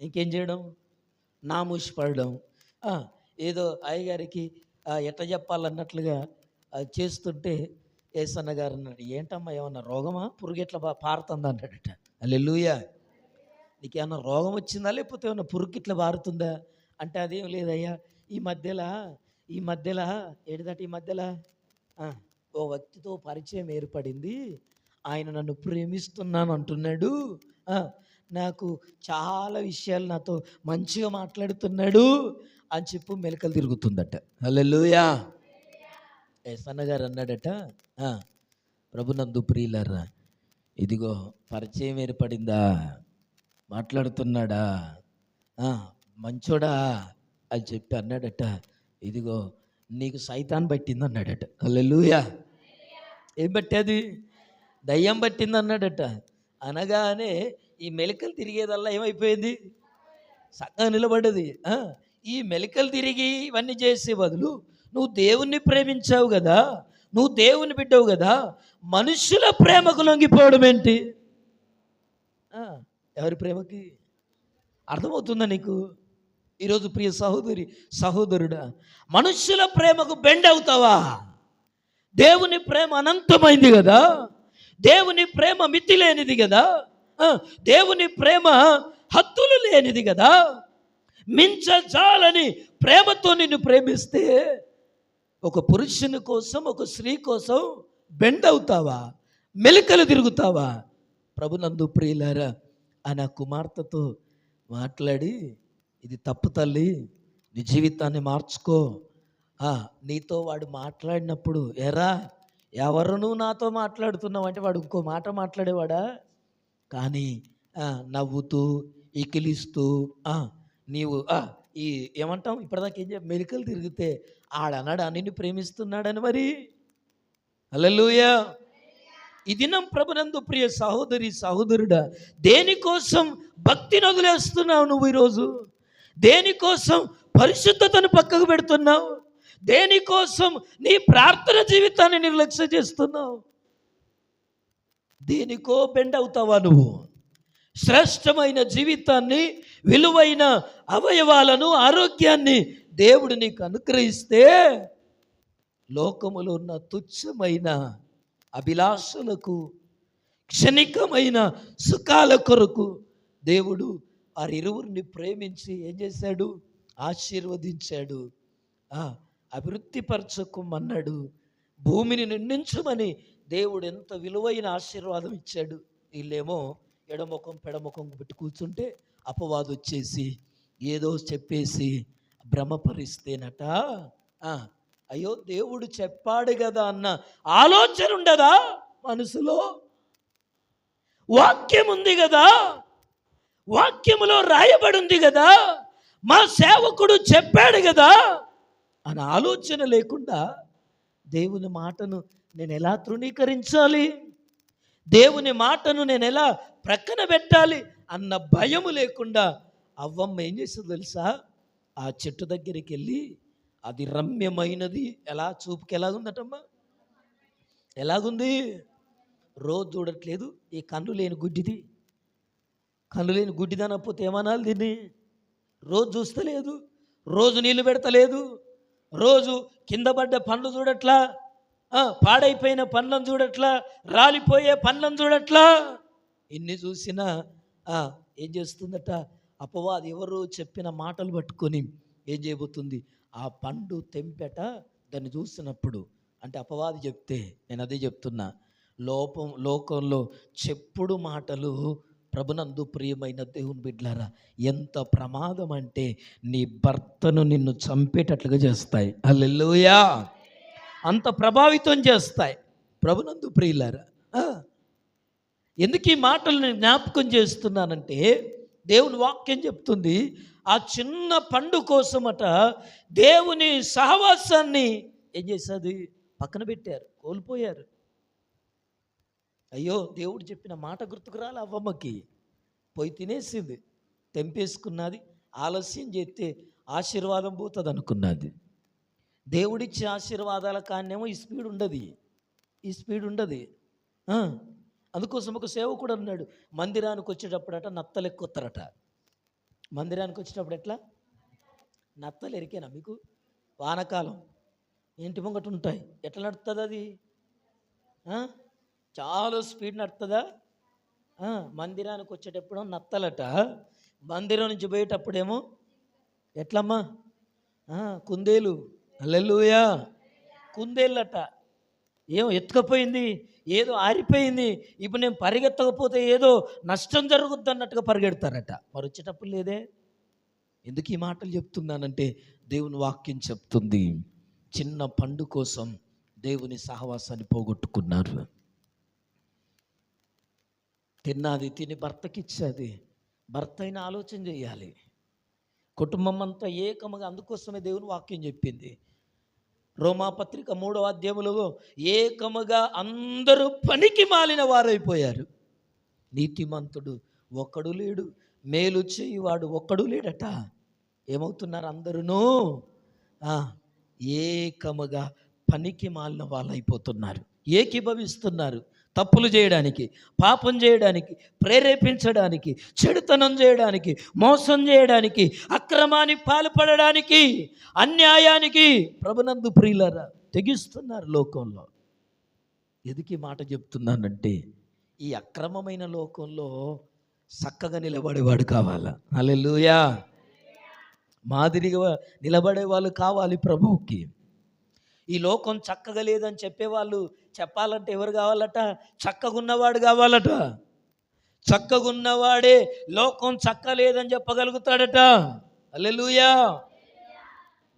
ఇంకేం చేయడం? నామూషి పడడం, ఏదో అయ్యగారికి ఎట్లా చెప్పాలన్నట్లుగా చేస్తుంటే యేసన్న గారు అన్నాడు, ఏంటమ్మా ఏమన్నా రోగమా, పురుగు ఎట్లా పారుతుందా అన్నాడట. హల్లెలూయా. నీకేమన్నా రోగం వచ్చిందా, లేకపోతే ఏమన్నా పురుగు ఇట్లా పారుతుందా అంటే, అదేం లేదయ్యా, ఈ మధ్యలో ఏడిదట, ఈ మధ్యలో ఓ వ్యక్తితో పరిచయం ఏర్పడింది, ఆయన నన్ను ప్రేమిస్తున్నాను అంటున్నాడు, నాకు చాలా విషయాలు నాతో మంచిగా మాట్లాడుతున్నాడు అని చెప్పు మెలికలు తిరుగుతుందట. హల్లెలూయా. యేసన్న గారు అన్నాడట, ప్రభునందు ప్రియులారా, ఇదిగో పరిచయం ఏర్పడిందా, మాట్లాడుతున్నాడా, మంచోడా అని చెప్పి అన్నాడట. ఇదిగో నీకు సైతాన్ పట్టింది అన్నాడట. హల్లెలూయా. ఏం పట్టేది? దయ్యం పట్టింది అన్నాడట. అనగానే ఈ మెలికలు తిరిగేదల్లా ఏమైపోయింది? సగం నిలబడ్డది. ఈ మెలికలు తిరిగి ఇవన్నీ చేసే బదులు నువ్వు దేవుణ్ణి ప్రేమించావు కదా, నువ్వు దేవుని బిడ్డవు కదా, మనుషుల ప్రేమకు లొంగిపోవడం ఏంటి? ఎవరి ప్రేమకి? అర్థమవుతుందా నీకు? ఈరోజు ప్రియ సహోదరి సహోదరుడా, మనుషుల ప్రేమకు బెండ్ అవుతావా? దేవుని ప్రేమ అనంతమైంది కదా, దేవుని ప్రేమ మితి లేనిది కదా, దేవుని ప్రేమ హద్దులు లేనిది కదా. మించజాలని ప్రేమతో నిన్ను ప్రేమిస్తే ఒక పురుషుని కోసం, ఒక స్త్రీ కోసం బెండ్ అవుతావా? మెలికలు తిరుగుతావా? ప్రభునందు ప్రియులారా, ఆ కుమార్తెతో మాట్లాడి, ఇది తప్పు తల్లి, నీ జీవితాన్ని మార్చుకో. నీతో వాడు మాట్లాడినప్పుడు, ఎరా ఎవరు నువ్వు నాతో మాట్లాడుతున్నావు అంటే వాడు ఇంకో మాట మాట్లాడేవాడా? కానీ నవ్వుతూ ఇకిలిస్తూ నీవు ఈ ఏమంటాం ఇప్పటిదాకా ఏం మెలికలు తిరిగితే ఆడన్నాడు నిన్ను ప్రేమిస్తున్నాడని. మరి హల్లెలూయా. ఈ దినం ప్రభునందు ప్రియ సహోదరి సహోదరుడా, దేనికోసం భక్తిని వదిలేస్తున్నావు నువ్వు ఈరోజు? దేనికోసం పరిశుద్ధతను పక్కకు పెడుతున్నావు? దేనికోసం నీ ప్రార్థన జీవితాన్ని నిర్లక్ష్యం చేస్తున్నావు? దేనికో బెండ్ అవుతావా నువ్వు? శ్రేష్టమైన జీవితాన్ని, విలువైన అవయవాలను, ఆరోగ్యాన్ని దేవుడు నీకు అనుగ్రహిస్తే లోకములో ఉన్న తుచ్చమైన అభిలాషలకు, క్షణికమైన సుఖాల కొరకు దేవుడు వారిరువురిని ప్రేమించి ఏం చేశాడు? ఆశీర్వదించాడు. అభివృద్ధిపరచుకోమన్నాడు. భూమిని నిండించమని దేవుడు ఎంత విలువైన ఆశీర్వాదం ఇచ్చాడు. వీళ్ళేమో ఎడముఖం పెడముఖం పెట్టి కూర్చుంటే అపవాదు వచ్చేసి ఏదో చెప్పేసి భ్రమపరిస్తేనట, అయ్యో దేవుడు చెప్పాడు కదా అన్న ఆలోచన ఉండదా మనసులో? వాక్యం ఉంది కదా, వాక్యములో రాయబడి ఉంది కదా, మా సేవకుడు చెప్పాడు కదా అని ఆలోచన లేకుండా దేవుని మాటను నేను ఎలా తృణీకరించాలి, దేవుని మాటను నేను ఎలా ప్రక్కన పెట్టాలి అన్న భయము లేకుండా అవ్వమ్మ ఏం చేస్తుందో తెలుసా? ఆ చెట్టు దగ్గరికి వెళ్ళి, అది రమ్యమైనది, ఎలా చూపుకి ఎలాగుందటమ్మా? ఎలాగుంది? రోజు చూడట్లేదు. ఈ కన్ను లేని గుడ్డిది, కన్ను లేని గుడ్డిదనకపోతే ఏమనాలి దీన్ని? రోజు చూస్తలేదు, రోజు నీళ్ళు పెడతలేదు, రోజు కింద పడ్డ పండ్లు చూడట్లా, పాడైపోయిన పండ్లను చూడట్లా, రాలిపోయే పండ్లను చూడట్లా. ఇన్ని చూసినా ఏం చేస్తుందట? అపవాది ఎవరు చెప్పిన మాటలు పట్టుకొని ఏం చేయబోతుంది? ఆ పండు తెంపెట దాన్ని చూసినప్పుడు, అంటే అపవాది చెప్తే, నేను అదే చెప్తున్నా, లోకంలో చెప్పుడు మాటలు ప్రభునందు ప్రియమైన దేవుని బిడ్డలారా ఎంత ప్రమాదం అంటే నీ భర్తను నిన్ను చంపేటట్లుగా చేస్తాయి. హల్లెలూయా. అంత ప్రభావితం చేస్తాయి. ప్రభునందు ప్రియులారా, ఎందుకు ఈ మాటలు నేను జ్ఞాపకం చేస్తున్నానంటే, దేవుని వాక్యం చెప్తుంది, ఆ చిన్న పండు కోసమట దేవుని సహవాసాన్ని ఏం చేసేది? పక్కన పెట్టారు, కోల్పోయారు. అయ్యో దేవుడు చెప్పిన మాట గుర్తుకు రాలి అవ్వమ్మకి, పోయి తినేసింది, తెంపేసుకున్నది. ఆలస్యం చేస్తే ఆశీర్వాదం పోతుంది అనుకున్నది. దేవుడిచ్చే ఆశీర్వాదాల కాన్నేమో ఈ స్పీడ్ ఉండదు. అందుకోసం ఒక సేవకుడు అన్నాడు, మందిరానికి వచ్చేటప్పుడట నత్తలు ఎక్కుతారట. మందిరానికి వచ్చేటప్పుడు ఎట్లా? నత్తలు ఎరికేనా మీకు? వానకాలం ఇంటి ముంగట ఉంటాయి, ఎట్లా నడుస్తుంది అది? చాలా స్పీడ్ నడుతుందా? మందిరానికి వచ్చేటప్పుడు నత్తలట, మందిరం నుంచి పోయేటప్పుడేమో ఎట్లమ్మా? కుందేలు. హల్లెలూయా. కుందేళ్ళట. ఏమో ఎత్తుకపోయింది, ఏదో ఆరిపోయింది, ఇప్పుడు నేను పరిగెత్తకపోతే ఏదో నష్టం జరుగుద్ది అన్నట్టుగా పరిగెడతారట. మరి వచ్చేటప్పుడు లేదే. ఎందుకు ఈ మాటలు చెప్తున్నానంటే, దేవుని వాక్యం చెప్తుంది, చిన్న పండు కోసం దేవుని సహవాసాన్ని పోగొట్టుకున్నారు. తిన్నది, తిని భర్తకిచ్చేది, భర్త అయినా ఆలోచన చేయాలి, కుటుంబం అంతా ఏకముగా. అందుకోసమే దేవుని వాక్యం చెప్పింది రోమాపత్రిక 3వ అధ్యాయములో, ఏకముగా అందరూ పనికి మాలిన వారైపోయారు, నీతిమంతుడు ఒక్కడు లేడు, మేలు చేయువాడు ఒక్కడు లేడట. ఏమవుతున్నారు? అందరూ ఏకముగా పనికి మాలిన వాళ్ళు అయిపోతున్నారు, ఏకీభవిస్తున్నారు. తప్పులు చేయడానికి, పాపం చేయడానికి, ప్రేరేపించడానికి, చెడుతనం చేయడానికి, మోసం చేయడానికి, అక్రమానికి పాల్పడడానికి, అన్యాయానికి ప్రభునందు ప్రియులారా తెగిస్తున్నారు లోకంలో. ఎందుకు ఈ మాట చెప్తున్నానంటే, ఈ అక్రమమైన లోకంలో చక్కగా నిలబడేవాడు కావాలా. హల్లెలూయా. మాదిరిగా నిలబడే వాళ్ళు కావాలి ప్రభువుకి. ఈ లోకం చక్కగా లేదని చెప్పేవాళ్ళు చెప్పాలంటే ఎవరు కావాలట? చక్కగున్నవాడు కావాలట. చక్కగున్నవాడే లోకం చక్కలేదని చెప్పగలుగుతాడట. హల్లెలూయా.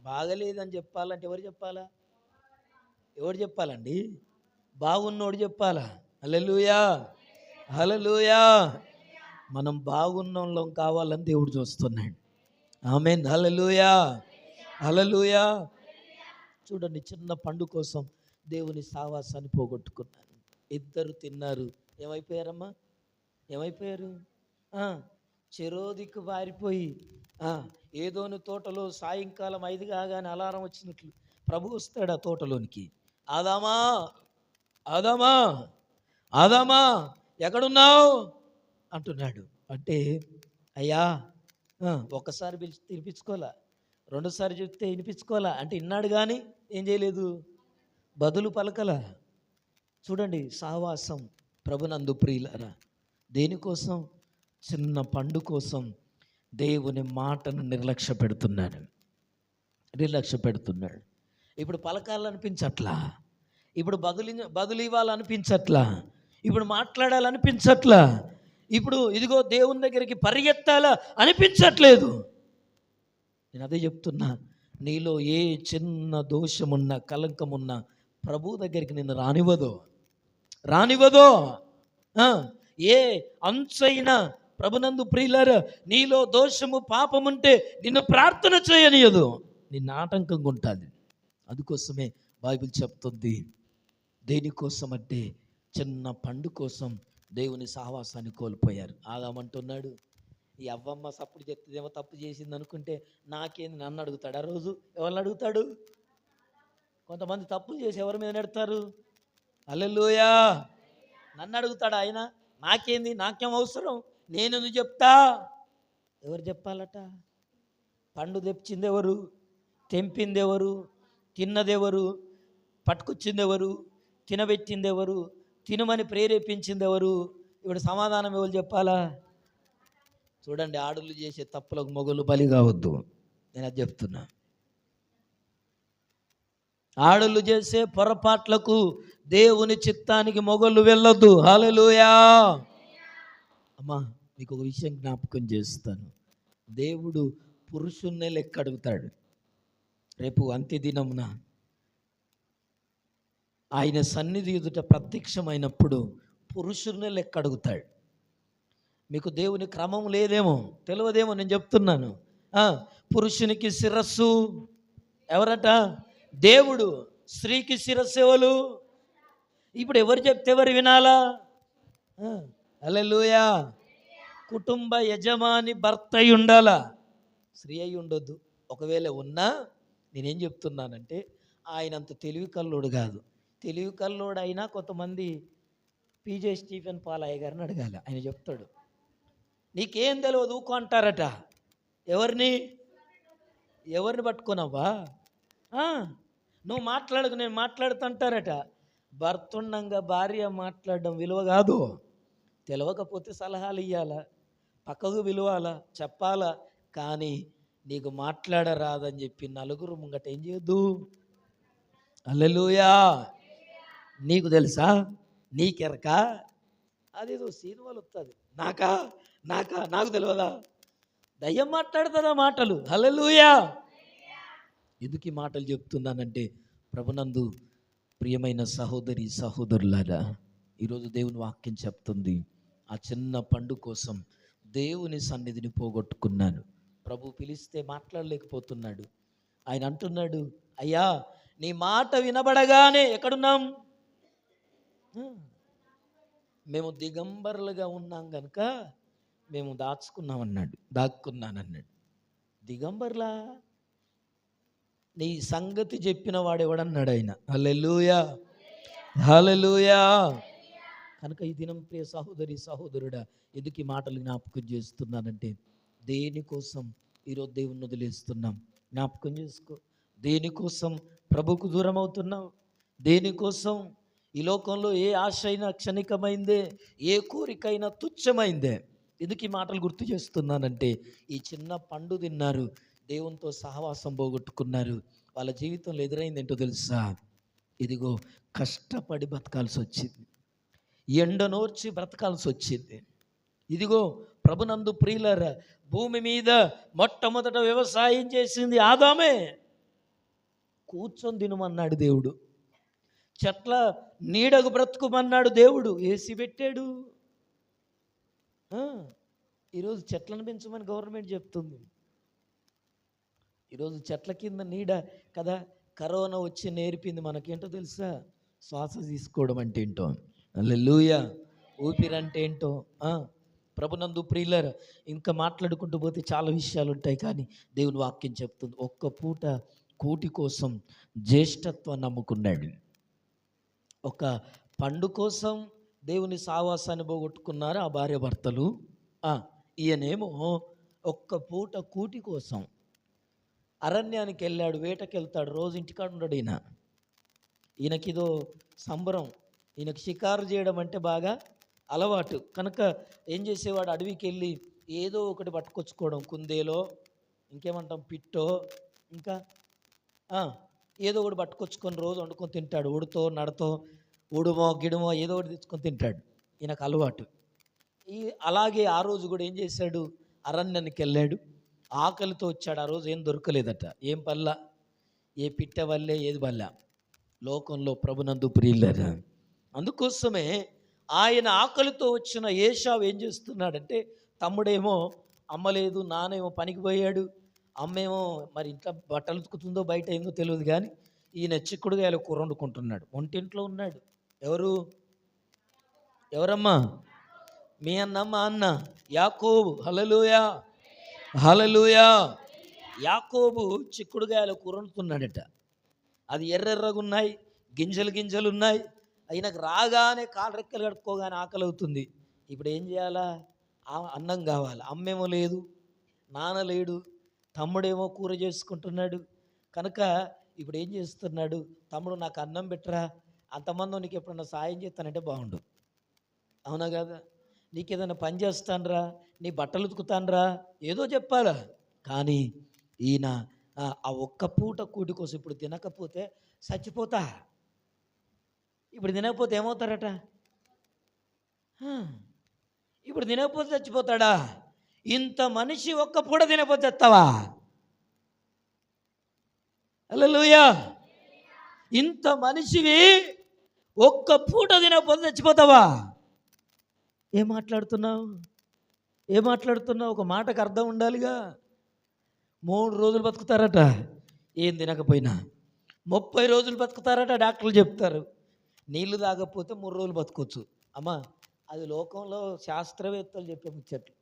బాగలేదని చెప్పాలంటే ఎవరు చెప్పాలా? ఎవరు చెప్పాలండి? బాగున్నోడు చెప్పాలా? హల్లెలూయా, హల్లెలూయా. మనం బాగున్నోళ్ళం కావాలని దేవుడు చూస్తున్నాడు. ఆమేన్. హల్లెలూయా, హల్లెలూయా. చూడండి, చిన్న పండు కోసం దేవుని సావాసాన్ని పోగొట్టుకున్నారు. ఇద్దరు తిన్నారు, ఏమైపోయారమ్మా? ఏమైపోయారు? చెరోదిక్కు వారిపోయి, ఏదోని తోటలో సాయంకాలం 5 కాగానే అలారం వచ్చినట్లు ప్రభు వస్తాడు ఆ తోటలోనికి. ఆదామా, ఆదామా, ఆదామా ఎక్కడున్నావు అంటున్నాడు. అంటే అయ్యా ఒక్కసారి పిలిచి తినిపించుకోవాలా, రెండోసారి చెప్తే వినిపించుకోవాలా అంటే విన్నాడు కానీ ఏం చేయలేదు, బదులు పలకల. చూడండి, సావాసం ప్రభునందు ప్రియులారా. దేనికోసం? చిన్న పండు కోసం దేవుని మాటను నిర్లక్ష్య పెడుతున్నాడు. ఇప్పుడు పలకాలనిపించట్లా, ఇప్పుడు బదులు ఇవ్వాలనిపించట్లా, ఇప్పుడు మాట్లాడాలనిపించట్లా, ఇప్పుడు ఇదిగో దేవుని దగ్గరికి పరిగెత్తాలా అనిపించట్లేదు. నేను అదే చెప్తున్నా, నీలో ఏ చిన్న దోషమున్నా, కలంకమున్నా ప్రభు దగ్గరికి నిన్ను రానివ్వదో. ఏ అంచైనా ప్రభునందు ప్రియులారా, నీలో దోషము, పాపముంటే నిన్ను ప్రార్థన చేయనియదు, నిన్ను ఆటంకంగా ఉంటుంది. అందుకోసమే బైబిల్ చెప్తుంది, దేనికోసం అంటే చిన్న పండు కోసం దేవుని సహవాసాన్ని కోల్పోయారు. ఆదామంటున్నాడు, ఈ అవ్వమ్మ సప్పుడు చెప్తుందేమో తప్పు చేసింది అనుకుంటే నాకేంది, నన్ను అడుగుతాడు. ఆ రోజు ఎవరిని అడుగుతాడు? కొంతమంది తప్పులు చేసి ఎవరి మీద నెడతారు? హల్లెలూయా. నన్ను అడుగుతాడు ఆయన, నాకేంది, నాకేం అవసరం, నేను ఎందుకు చెప్తా? ఎవరు చెప్పాలట? పండు తెచ్చింది ఎవరు? తెంపింది ఎవరు? తిన్నది ఎవరు? పట్టుకొచ్చింది ఎవరు? తినబెట్టింది ఎవరు? తినమని ప్రేరేపించింది ఎవరు? ఇప్పుడు సమాధానం ఎవరు చెప్పాలా? చూడండి, ఆడళ్ళు చేసే తప్పులకు మొగలు బలి కావద్దు. నేను అది చెప్తున్నా. ఆడళ్ళు చేసే పొరపాట్లకు దేవుని చిత్తానికి మొగలు వెళ్ళొద్దు. హల్లెలూయా. అమ్మా, మీకు ఒక విషయం జ్ఞాపకం చేస్తాను. దేవుడు పురుషున్నే లెక్క అడుగుతాడు. రేపు అంత్యదినమున ఆయన సన్నిధి ఎదుట ప్రత్యక్షమైనప్పుడు పురుషున్నే లెక్క అడుగుతాడు. మీకు దేవుని క్రమం లేదేమో, తెలియదేమో, నేను చెప్తున్నాను. పురుషునికి శిరస్సు ఎవరట? దేవుడు. స్త్రీకి శిరస్సు ఎవరు? ఇప్పుడు ఎవరు చెప్తే ఎవరు వినాలా? హల్లెలూయా. కుటుంబ యజమాని భర్త అయి ఉండాలా, స్త్రీ అయి ఉండొద్దు. ఒకవేళ ఉన్నా నేనేం చెప్తున్నానంటే, ఆయనంత తెలివి కల్లోడు కాదు. తెలివి కల్లోడు అయినా కొంతమంది పీజే స్టీఫెన్ పాలయ్య గారిని అడగాలి, ఆయన చెప్తాడు. నీకేం తెలియదు ఊకో అంటారట. ఎవరిని పట్టుకున్నావా? నువ్వు మాట్లాడకు, నేను మాట్లాడుతుంటారట. భర్త ఉండంగా భార్య మాట్లాడడం విలువ కాదు. తెలియకపోతే సలహాలు ఇవ్వాలా, పక్కకు విలువాలా, చెప్పాలా. కానీ నీకు మాట్లాడరాదని చెప్పి నలుగురు ముంగట ఏం చేయొద్దు. హల్లెలూయా. నీకు తెలుసా, నీకెరక, అదేదో సినిమాలు వస్తుంది, నాకు తెలియదా? దయ్యం మాట్లాడుతుందా మాటలు? హల్లెలూయా. ఎందుకు ఈ మాటలు చెప్తున్నానంటే, ప్రభునందు ప్రియమైన సహోదరి సహోదరులారా, ఈరోజు దేవుని వాక్యం చెప్తుంది, ఆ చిన్న పండు కోసం దేవుని సన్నిధిని పోగొట్టుకున్నాను. ప్రభు పిలిస్తే మాట్లాడలేకపోతున్నాడు. ఆయన అంటున్నాడు, అయ్యా నీ మాట వినబడగానే ఎక్కడున్నాం? మేము దిగంబరులుగా ఉన్నాం కనుక మేము దాచుకున్నామన్నాడు, దాక్కున్నానన్నాడు. దిగంబర్లా? నీ సంగతి చెప్పిన వాడు ఎవడన్నాడు ఆయన. హల్లెలూయా, హల్లెలూయా. కనుక ఈ దినం ప్రియ సహోదరి సహోదరుడా, ఎందుకు ఈ మాటలు జ్ఞాపకం చేస్తున్నానంటే, దేనికోసం ఈరోజు దేవుని వదిలేస్తున్నాం? జ్ఞాపకం చేసుకో. దేనికోసం ప్రభుకు దూరం అవుతున్నావు? దేనికోసం? ఈ లోకంలో ఏ ఆశ అయినా క్షణికమైందే, ఏ కోరికైనా తుచ్చమైందే. ఎందుకు ఈ మాటలు గుర్తు చేస్తున్నానంటే, ఈ చిన్న పండు తిన్నారు, దేవునితో సహవాసం పోగొట్టుకున్నారు. వాళ్ళ జీవితంలో ఎదురైంది ఏంటో తెలుసా? ఇదిగో కష్టపడి బతకాల్సి వచ్చింది, ఎండనోర్చి బ్రతకాల్సి వచ్చింది. ఇదిగో ప్రభునందు ప్రియులారా, భూమి మీద మొట్టమొదట వ్యవసాయం చేసింది ఆదామే. కూర్చొని తినమన్నాడు దేవుడు, చెట్ల నీడకు బ్రతుకుమన్నాడు దేవుడు, ఏసి పెట్టాడు. ఈరోజు చెట్లను పెంచమని గవర్నమెంట్ చెప్తుంది. ఈరోజు చెట్ల కింద నీడ కదా. కరోనా వచ్చి నేర్పింది మనకేంటో తెలుసా? శ్వాస తీసుకోవడం అంటే ఏంటో, హల్లెలూయా, ఊపిరి అంటే ఏంటో. ప్రభునందు ప్రియులారా, ఇంకా మాట్లాడుకుంటూ పోతే చాలా విషయాలు ఉంటాయి, కానీ దేవుని వాక్యం చెప్తుంది, ఒక్క పూట కూటి కోసం జ్యేష్ఠత్వాన్ని నమ్ముకున్నాడు. ఒక పండు కోసం దేవుని సావాసాన్ని పోగొట్టుకున్నారు ఆ భార్య భర్తలు. ఈయనేమో ఒక్క పూట కూటి కోసం అరణ్యానికి వెళ్ళాడు, వేటకి వెళ్తాడు, రోజు ఇంటికాడ ఉండడు ఈయన. ఈయనకిదో సంబరం, ఈయనకి షికారు చేయడం అంటే బాగా అలవాటు. కనుక ఏం చేసేవాడు, అడవికి వెళ్ళి ఏదో ఒకటి పట్టుకొచ్చుకోవడం, కుందేలో, ఇంకేమంటాం పిట్టో, ఇంకా ఏదో ఒకటి పట్టుకొచ్చుకొని రోజు వండుకొని తింటాడు. ఉడుతో నడతో ఉడుమో గిడుమో ఏదో ఒకటి తెచ్చుకొని తింటాడు, ఈయనకు అలవాటు. అలాగే ఆ రోజు కూడా ఏం చేశాడు, అరణ్యానికి వెళ్ళాడు, ఆకలితో వచ్చాడు. ఆ రోజు ఏం దొరకలేదట, ఏం పల్లా, ఏ పిట్ట వల్లే ఏది వల్ల. లోకంలో ప్రభునందు ప్రియులారా, అందుకోసమే ఆయన ఆకలితో వచ్చిన ఏశావు ఏం చేస్తున్నాడంటే, తమ్ముడేమో అమ్మలేదు, నానేమో పనికి పోయాడు, అమ్మేమో మరి ఇంట్లో బట్టలు ఉతుకుతుందో బయట ఏందో తెలియదు, కానీ ఈయన చిక్కుడుగాయలు కూర వండుకుంటున్నాడు, వంటింట్లో ఉన్నాడు. ఎవరమ్మా? మీ అన్న, మా అన్న యాకోబు. హల్లెలూయా, హల్లెలూయా. యాకోబు చిక్కుడుగాయలు కూర వండుతున్నాడట. అది ఎర్రెర్రగున్నాయి, గింజలు గింజలు ఉన్నాయి. ఆయనకు రాగానే కాలు రెక్కలు కడుక్కోగానే ఆకలి అవుతుంది. ఇప్పుడు ఏం చేయాలా? అన్నం కావాలి. అమ్మేమో లేదు, నాన్న లేడు, తమ్ముడేమో కూర చేసుకుంటున్నాడు. కనుక ఇప్పుడు ఏం చేస్తున్నాడు, తమ్ముడు నాకు అన్నం పెట్టరా, అంతమంది నీకు ఎప్పుడన్నా సాయం చేస్తానంటే బాగుండు, అవునా కదా? నీకు ఏదైనా పని చేస్తానరా, నీ బట్టలు ఉతుకుతానరా, ఏదో చెప్పాలా. కానీ ఈయన ఆ ఒక్క పూట కూటి కోసం ఇప్పుడు తినకపోతే చచ్చిపోతా, ఇప్పుడు తినకపోతే ఏమవుతారట, ఇప్పుడు తినకపోతే చచ్చిపోతాడా? ఇంత మనిషి ఒక్క పూట తినకపోతే చస్తావా? హల్లెలూయా. ఇంత మనిషివి ఒక్క పూట తినకపోతే చచ్చిపోతావా? ఏం మాట్లాడుతున్నావు? ఒక మాటకు అర్థం ఉండాలిగా. 3 రోజులు బతుకుతారట ఏం తినకపోయినా, 30 రోజులు బతుకుతారట డాక్టర్లు చెప్తారు. నీళ్లు తాగకపోతే 3 రోజులు బతకొచ్చు. అమ్మా, అది లోకంలో శాస్త్రవేత్తలు చెప్పే ముచ్చట్లు.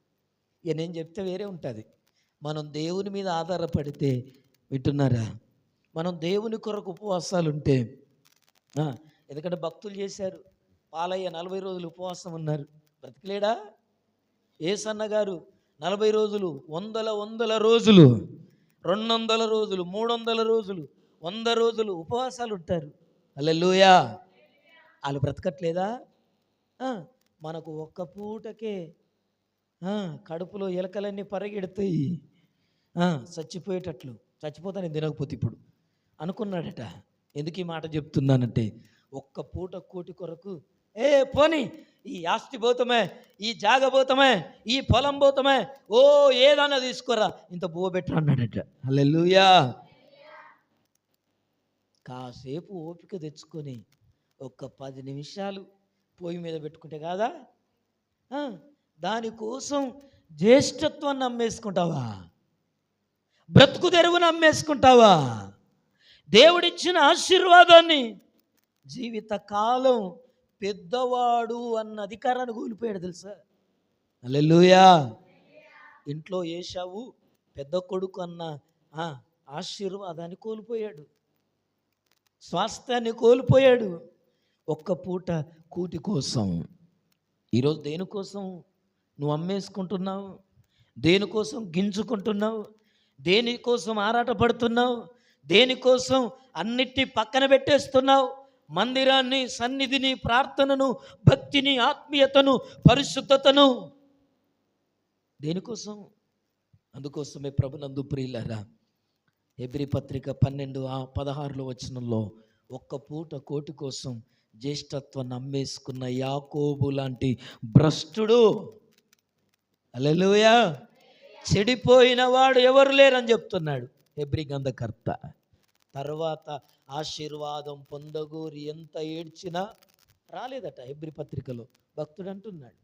ఇక నేను చెప్తే వేరే ఉంటుంది. మనం దేవుని మీద ఆధారపడితే, వింటున్నారా, మనం దేవుని కొరకు ఉపవాసాలు ఉంటే, ఎందుకంటే భక్తులు చేశారు, పాలయ్య 40 రోజులు ఉపవాసం ఉన్నారు, బ్రతికలేడా? ఏసన్న గారు 40 రోజులు, 100 రోజులు, 200 రోజులు, 300 రోజులు, 100 రోజులు ఉపవాసాలు ఉంటారు. హల్లెలూయా. వాళ్ళు బ్రతకట్లేదా? మనకు ఒక్క పూటకే కడుపులో ఎలకలన్నీ పరిగెడతాయి, చచ్చిపోయేటట్లు. చచ్చిపోతాను తినకపోతే ఇప్పుడు అనుకున్నాడట. ఎందుకు ఈ మాట చెప్తున్నానంటే, ఒక్క పూట కోటి కొరకు పోనీ ఈ ఆస్తి పోతమే, ఈ జాగ పోతమే, ఈ పొలం పోతమే, ఏదన్నా తీసుకోరా, ఇంత బువ్వ పెట్టరా అన్నాడట. హల్లెలూయా. కాసేపు ఓపిక తెచ్చుకొని ఒక్క 10 నిమిషాలు పొయ్యి మీద పెట్టుకుంటే కాదా, దానికోసం జ్యేష్ఠత్వాన్ని అమ్మేసుకుంటావా? బ్రతుకు తెరువును అమ్మేసుకుంటావా? దేవుడిచ్చిన ఆశీర్వాదాన్ని, జీవితకాలం పెద్దవాడు అన్న అధికారాన్ని కోల్పోయాడు తెలుసా? హల్లెలూయా. ఇంట్లో ఏశావు పెద్ద కొడుకు అన్న ఆశీర్వాదాన్ని కోల్పోయాడు, స్వాస్థ్యాన్ని కోల్పోయాడు, ఒక్క పూట కూటి కోసం. ఈరోజు దేనికోసం నువ్వు అమ్మేసుకుంటున్నావు? దేనికోసం గింజుకుంటున్నావు? దేనికోసం ఆరాటపడుతున్నావు? దేనికోసం అన్నిటి పక్కన పెట్టేస్తున్నావు? మందిరాన్ని, సన్నిధిని, ప్రార్థనను, భక్తిని, ఆత్మీయతను, పరిశుద్ధతను దేనికోసం? అందుకోసమే ప్రభునందు ప్రియులారా, హెబ్రీ పత్రిక 12:16 వచనంలో ఒక్క పూట కోటి కోసం జ్యేష్ఠత్వాన్ని అమ్మేసుకున్న యాకోబు లాంటి భ్రష్టుడు, హల్లెలూయా, చెడిపోయిన వాడు ఎవరు లేరని చెప్తున్నాడు హెబ్రీ గ్రంథకర్త. తర్వాత ఆశీర్వాదం పొందగోరి ఎంత ఏడ్చినా రాలేదట. హెబ్రీ పత్రికలో భక్తుడు అంటున్నాడు,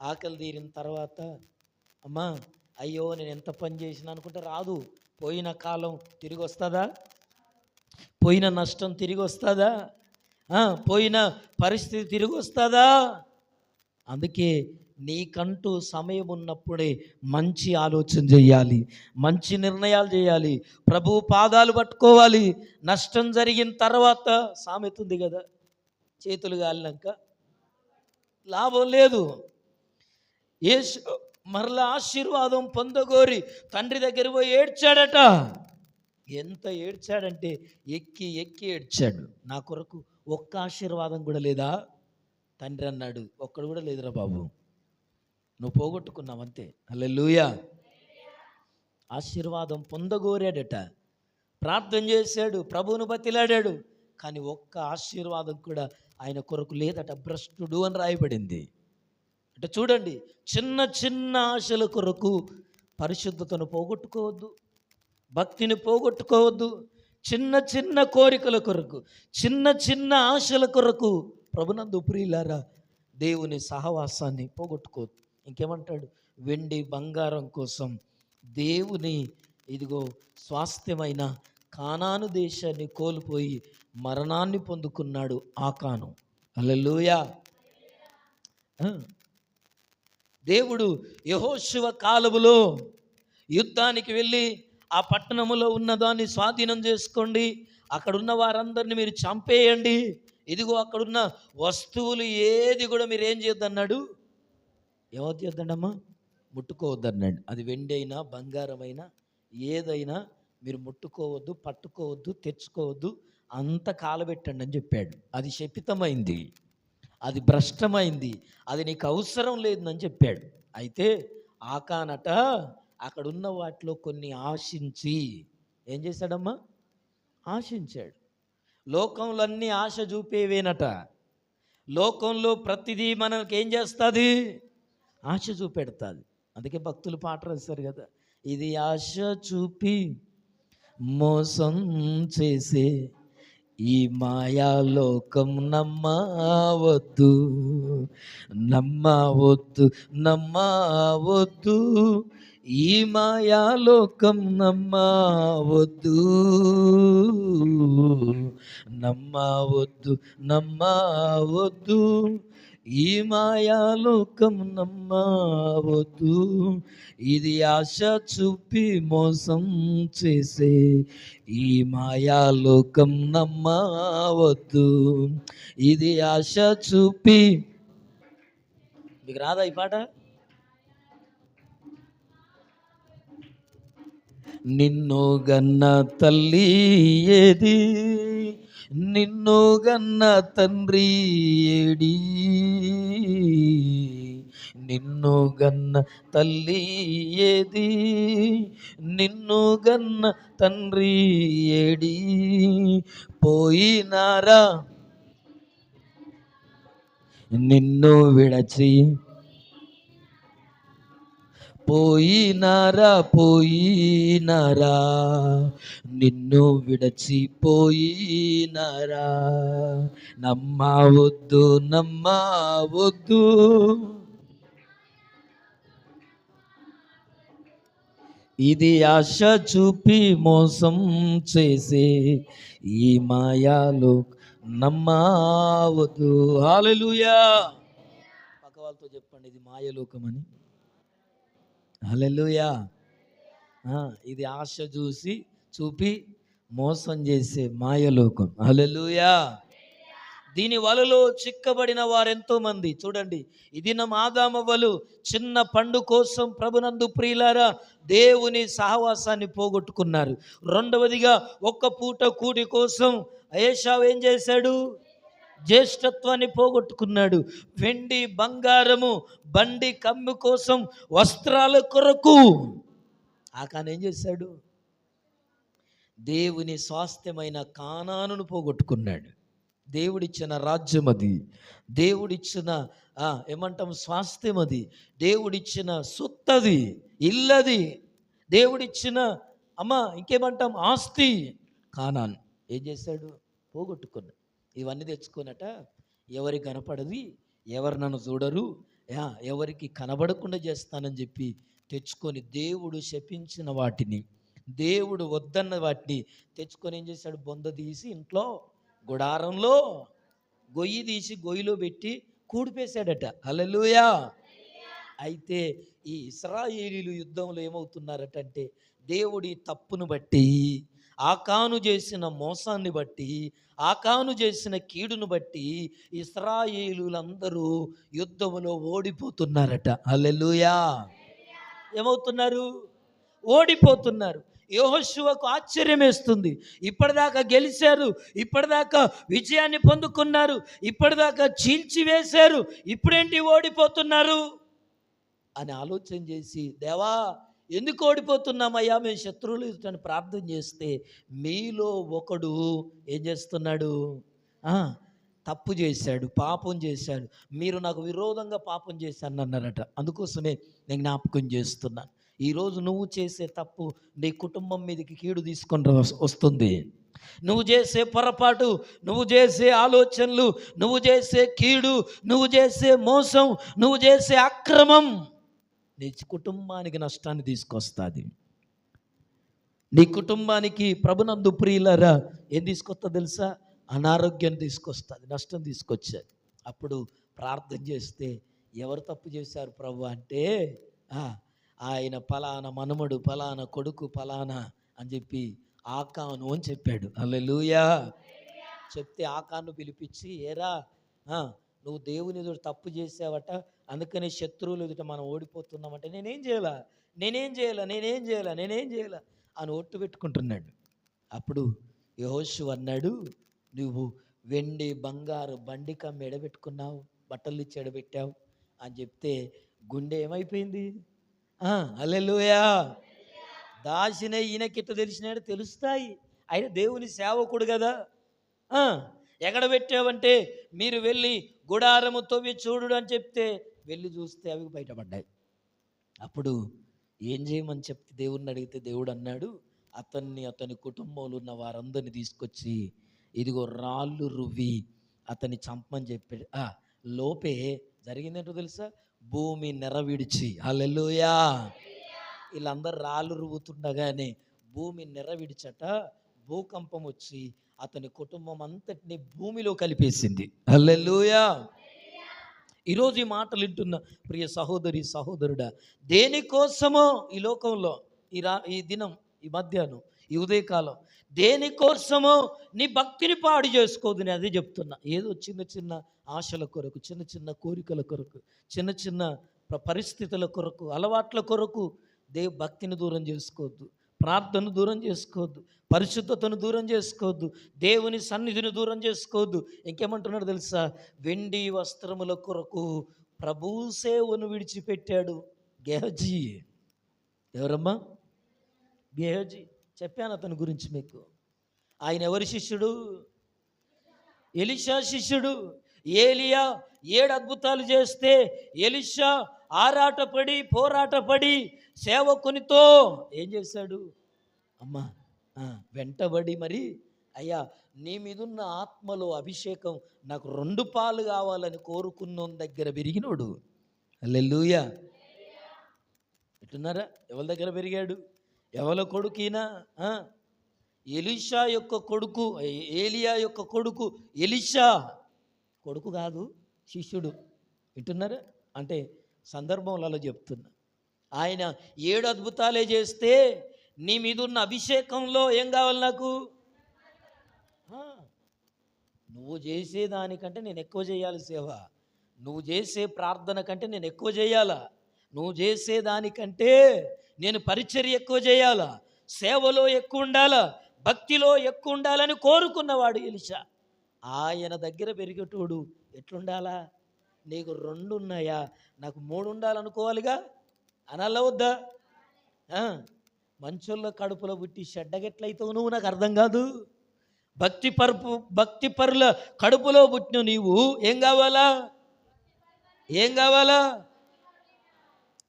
ఆకలి తీరిన తర్వాత అమ్మా అయ్యో నేను ఎంత పని చేసినా అనుకుంటే రాదు. పోయిన కాలం తిరిగి వస్తుందా? పోయిన నష్టం తిరిగి వస్తుందా? పోయిన పరిస్థితి తిరిగి వస్తుందా? అందుకే నీకంటూ సమయం ఉన్నప్పుడే మంచి ఆలోచన చేయాలి, మంచి నిర్ణయాలు చేయాలి, ప్రభువు పాదాలు పట్టుకోవాలి. నష్టం జరిగిన తర్వాత సామెత ఉంది కదా, చేతులు కాలినాక లాభం లేదు. మరలా ఆశీర్వాదం పొందగోరి తండ్రి దగ్గర పోయి ఏడ్చాడట. ఎంత ఏడ్చాడంటే ఎక్కి ఎక్కి ఏడ్చాడు. నా కొరకు ఒక్క ఆశీర్వాదం కూడా లేదా? తండ్రి అన్నాడు, ఒక్కడు కూడా లేదురా బాబు, నువ్వు పోగొట్టుకున్నావు అంతే. హల్లెలూయా. ఆశీర్వాదం పొందగోరాడట, ప్రార్థన చేశాడు, ప్రభువును బతిలాడాడు, కానీ ఒక్క ఆశీర్వాదం కూడా ఆయన కొరకు లేదట. భ్రష్టుడు అని రాయబడింది. అంటే చూడండి, చిన్న చిన్న ఆశల కొరకు పరిశుద్ధతను పోగొట్టుకోవద్దు, భక్తిని పోగొట్టుకోవద్దు. చిన్న చిన్న కోరికల కొరకు, చిన్న చిన్న ఆశల కొరకు ప్రభునందు ప్రియులారా దేవుని సహవాసాన్ని పోగొట్టుకోవద్దు. ఇంకేమంటాడు? వెండి బంగారం కోసం దేవుని ఇదిగో స్వాస్థ్యమైన కానాను దేశాన్ని కోల్పోయి మరణాన్ని పొందుకున్నాడు ఆకాను. హల్లెలూయా. దేవుడు యెహోషువ కాలములో యుద్ధానికి వెళ్ళి ఆ పట్టణములో ఉన్నదాన్ని స్వాధీనం చేసుకోండి, అక్కడున్న వారందరిని మీరు చంపేయండి, ఇదిగో అక్కడున్న వస్తువులు ఏది కూడా మీరు ఏం చేయొద్దన్నాడు? ఏమవుతుంది చేద్దండమ్మా? ముట్టుకోవద్దన్నాడు. అది వెండి అయినా బంగారమైనా ఏదైనా మీరు ముట్టుకోవద్దు, పట్టుకోవద్దు, తెచ్చుకోవద్దు, అంత కాలబెట్టండి అని చెప్పాడు. అది శపితమైంది, అది భ్రష్టమైంది, అది నీకు అవసరం లేదని చెప్పాడు. అయితే ఆకానట అక్కడున్న వాటిలో కొన్ని ఆశించి ఏం చేశాడమ్మా? ఆశించాడు. లోకంలో అన్నీ ఆశ చూపేవేనట. లోకంలో ప్రతిదీ మనకి ఏం చేస్తుంది? ఆశ చూపెడుతుంది. అందుకే భక్తులు పాట రాస్తారు కదా, ఇది ఆశ చూపి మోసం చేసే ఈ మాయాలోకం నమ్మవద్దు, నమ్మవద్దు, నమ్మవద్దు, ఈ మాయాలోకం నమ్మవద్దు, నమ్మవద్దు, నమ్మవద్దు, ఈ మాయాలోకం నమ్మవద్దు, ఇది ఆశ చూపి మోసం చేసే ఈ మాయాలోకం నమ్మవద్దు, ఇది ఆశ చూపి. మీకు రాదా ఈ పాట? నిన్ను గన్న తల్లి ఏది, నిన్ను గన్న తండ్రి ఏడి, నిన్ను గన్న తల్లి ఏది, నిన్ను గన్న తండ్రి ఏడి, పోయినారా నిన్ను విడచి, పోయినారా పోయినారా నిన్ను విడచిపోయినారా, నమ్మవద్దు, నమ్మవద్దు, ఇది ఆశ చూపి మోసం చేసే ఈ మాయాలు నమ్మవద్దు. హల్లెలూయా. పక్క వాళ్ళతో చెప్పండి, ఇది మాయలోకం అని. హల్లెలూయా. ఇది ఆశ చూపి మోసం చేసే మాయలోకం. హల్లెలూయా. దీని వలలో చిక్కబడిన వారెంతో మంది. చూడండి, ఇది నా ఆదామవ్వలు చిన్న పండు కోసం ప్రభునందు ప్రియులారా దేవుని సహవాసాన్ని పోగొట్టుకున్నారు. రెండవదిగా ఒక్క పూట కూడి కోసం ఏశావు ఏం చేశాడు? జ్యేష్ఠత్వాన్ని పోగొట్టుకున్నాడు. వెండి బంగారము బండి కమ్ము కోసం వస్త్రాల కొరకు ఆకాన్ ఏం చేశాడు? దేవుని స్వాస్థ్యమైన కానానును పోగొట్టుకున్నాడు. దేవుడిచ్చిన రాజ్యం అది, దేవుడిచ్చిన ఏమంటాం స్వాస్థ్యం అది, దేవుడిచ్చిన సొత్తది, ఇల్లది, దేవుడిచ్చిన ఇంకేమంటాం ఆస్తి కానాన్ ఏం చేశాడు? పోగొట్టుకున్నాడు. ఇవన్నీ తెచ్చుకున్నట ఎవరి కనపడది, ఎవరు నన్ను చూడరు, ఎవరికి కనబడకుండా చేస్తానని చెప్పి తెచ్చుకొని దేవుడు శపించిన వాటిని, దేవుడు వద్దన్న వాటిని తెచ్చుకొని ఏం చేశాడు? బొంద తీసి ఇంట్లో గుడారంలో గొయ్యి తీసి గొయ్యిలో పెట్టి కూడిపేశాడట. హల్లెలూయా. అయితే ఈ ఇశ్రాయేలీలు యుద్ధంలో ఏమవుతున్నారట అంటే, దేవుడి తప్పును బట్టి, ఆకాను చేసిన మోసాన్ని బట్టి, ఆకాను చేసిన కీడును బట్టి ఇశ్రాయేలులందరూ యుద్ధంలో ఓడిపోతున్నారట. హల్లెలూయా. ఏమవుతున్నారు? ఓడిపోతున్నారు. యెహోషువకు ఆశ్చర్యం వేస్తుంది. ఇప్పటిదాకా గెలిచారు, ఇప్పటిదాకా విజయాన్ని పొందుకున్నారు, ఇప్పటిదాకా చీల్చివేశారు, ఇప్పుడేంటి ఓడిపోతున్నారు అని ఆలోచన చేసి, దేవా ఎందుకు ఓడిపోతున్నామయ్యా, మేము శత్రువులు అని ప్రార్థన చేస్తే, మీలో ఒకడు ఏం చేస్తున్నాడు? తప్పు చేశాడు, పాపం చేశాడు, మీరు నాకు విరోధంగా పాపం చేశాను అన్నారట. అందుకోసమే నేను జ్ఞాపకం చేస్తున్నాను. ఈరోజు నువ్వు చేసే తప్పు నీ కుటుంబం మీదకి కీడు తీసుకొని వస్తుంది. నువ్వు చేసే పొరపాటు, నువ్వు చేసే ఆలోచనలు, నువ్వు చేసే కీడు, నువ్వు చేసే మోసం, నువ్వు చేసే అక్రమం నీ కుటుంబానికి నష్టాన్ని తీసుకొస్తుంది. నీ కుటుంబానికి ప్రభునందు ప్రియులారా ఏం తీసుకొస్తా తెలుసా? అనారోగ్యం తీసుకొస్తుంది, నష్టం తీసుకొచ్చారు. అప్పుడు ప్రార్థన చేస్తే, ఎవరు తప్పు చేశారు ప్రభు అంటే, ఆయన ఫలానా మనమడు, ఫలానా కొడుకు, ఫలానా అని చెప్పి ఆకాను అని చెప్పాడు. హల్లెలూయా. చెప్తే ఆకాను పిలిపించి, ఏరా నువ్వు దేవుని ఎదుట తప్పు చేసావట, అందుకని శత్రువులు ఎదుట మనం ఓడిపోతున్నామంటే, నేనేం చేయాలా అని ఒట్టు పెట్టుకుంటున్నాడు. అప్పుడు యెహోషువ అన్నాడు, నువ్వు వెండి బంగారు బండి కమ్మి ఎడబెట్టుకున్నావు, బట్టలు ఇచ్చి ఎడబెట్టావు అని చెప్తే గుండె ఏమైపోయింది? హల్లెలూయా. దాచిన ఈయనకిట్ట తెలిసినాడు తెలుస్తాయి, ఆయన దేవుని సేవకుడు కదా. ఎక్కడ పెట్టావంటే, మీరు వెళ్ళి గుడారము తవ్వి చూడు అని చెప్తే వెళ్ళి చూస్తే అవి బయటపడ్డాయి. అప్పుడు ఏం చేయమని చెప్తే దేవుడిని అడిగితే దేవుడు అన్నాడు, అతని కుటుంబంలో ఉన్న వారందరిని తీసుకొచ్చి ఇదిగో రాళ్ళు రువ్వి అతన్ని చంపమని చెప్పాడు. లోపే జరిగిందేంటో తెలుసా? భూమి నెరవిడిచి, హల్లెలూయా, వీళ్ళందరూ రాళ్ళు రువ్వుతుండగానే భూమి నెరవిడిచట, భూకంపం వచ్చి అతని కుటుంబం అంతటిని భూమిలో కలిపేసింది. హల్లెలూయా. ఈరోజు ఈ మాటలు వింటున్న ప్రియ సహోదరి సహోదరుడా, దేనికోసమో ఈ లోకంలో ఈ దినం, ఈ మధ్యాహ్నం, ఈ ఉదయకాలం దేనికోసమో నీ భక్తిని పాడు చేసుకోదు. నేను అదే చెప్తున్నా. ఏదో చిన్న చిన్న ఆశల కొరకు, చిన్న చిన్న కోరికల కొరకు, చిన్న చిన్న పరిస్థితుల కొరకు, అలవాట్ల కొరకు భక్తిని దూరం చేసుకోవద్దు, ప్రార్థనను దూరం చేసుకోవద్దు, పరిశుద్ధతను దూరం చేసుకోవద్దు, దేవుని సన్నిధిని దూరం చేసుకోవద్దు. ఇంకేమంటున్నాడు తెలుసా? వెండి వస్త్రముల కొరకు ప్రభు సేవను విడిచిపెట్టాడు గేహజీ. ఎవరమ్మా? గేహజీ. చెప్పాను అతని గురించి మీకు. ఆయన ఎవరి శిష్యుడు? ఎలీషా శిష్యుడు. ఏలియా 7 అద్భుతాలు చేస్తే ఎలీషా ఆరాటపడి పోరాటపడి సేవకునితో ఏం చేశాడు? వెంటబడి మరి, అయ్యా నీ మీదున్న ఆత్మలో అభిషేకం నాకు 2 పాలు కావాలని కోరుకున్న దగ్గర పెరిగినోడు. హల్లెలూయా. ఎట్టున్నారా? ఎవరి దగ్గర పెరిగాడు? ఎవల కొడుకునా? ఎలీషా యొక్క కొడుకు, ఏలియా యొక్క కొడుకు ఎలీషా. కొడుకు కాదు, శిష్యుడు. వింటున్నారా? అంటే సందర్భంలో చెప్తున్నా. ఆయన 7 అద్భుతాలే చేస్తే నీ మీద ఉన్న అభిషేకంలో ఏం కావాలి నాకు? నువ్వు చేసేదానికంటే నేను ఎక్కువ చేయాలి సేవ. నువ్వు చేసే ప్రార్థన కంటే నేను ఎక్కువ చేయాలా? నువ్వు చేసేదానికంటే నేను పరిచర్య ఎక్కువ చేయాలా? సేవలో ఎక్కువ ఉండాలా? భక్తిలో ఎక్కువ ఉండాలని కోరుకున్నవాడు ఎలీషా. ఆయన దగ్గర పెరిగేటోడు ఎట్లుండాలా? నీకు 2 ఉన్నాయా, నాకు 3 ఉండాలనుకోవాలిగా. అనాలా వద్దా? మంచోళ్ళ కడుపులో పుట్టి చెడ్డగెట్లయితావు నువ్వు? నాకు అర్థం కాదు. భక్తి పరుల కడుపులో పుట్టిన నీవు ఏం కావాలా?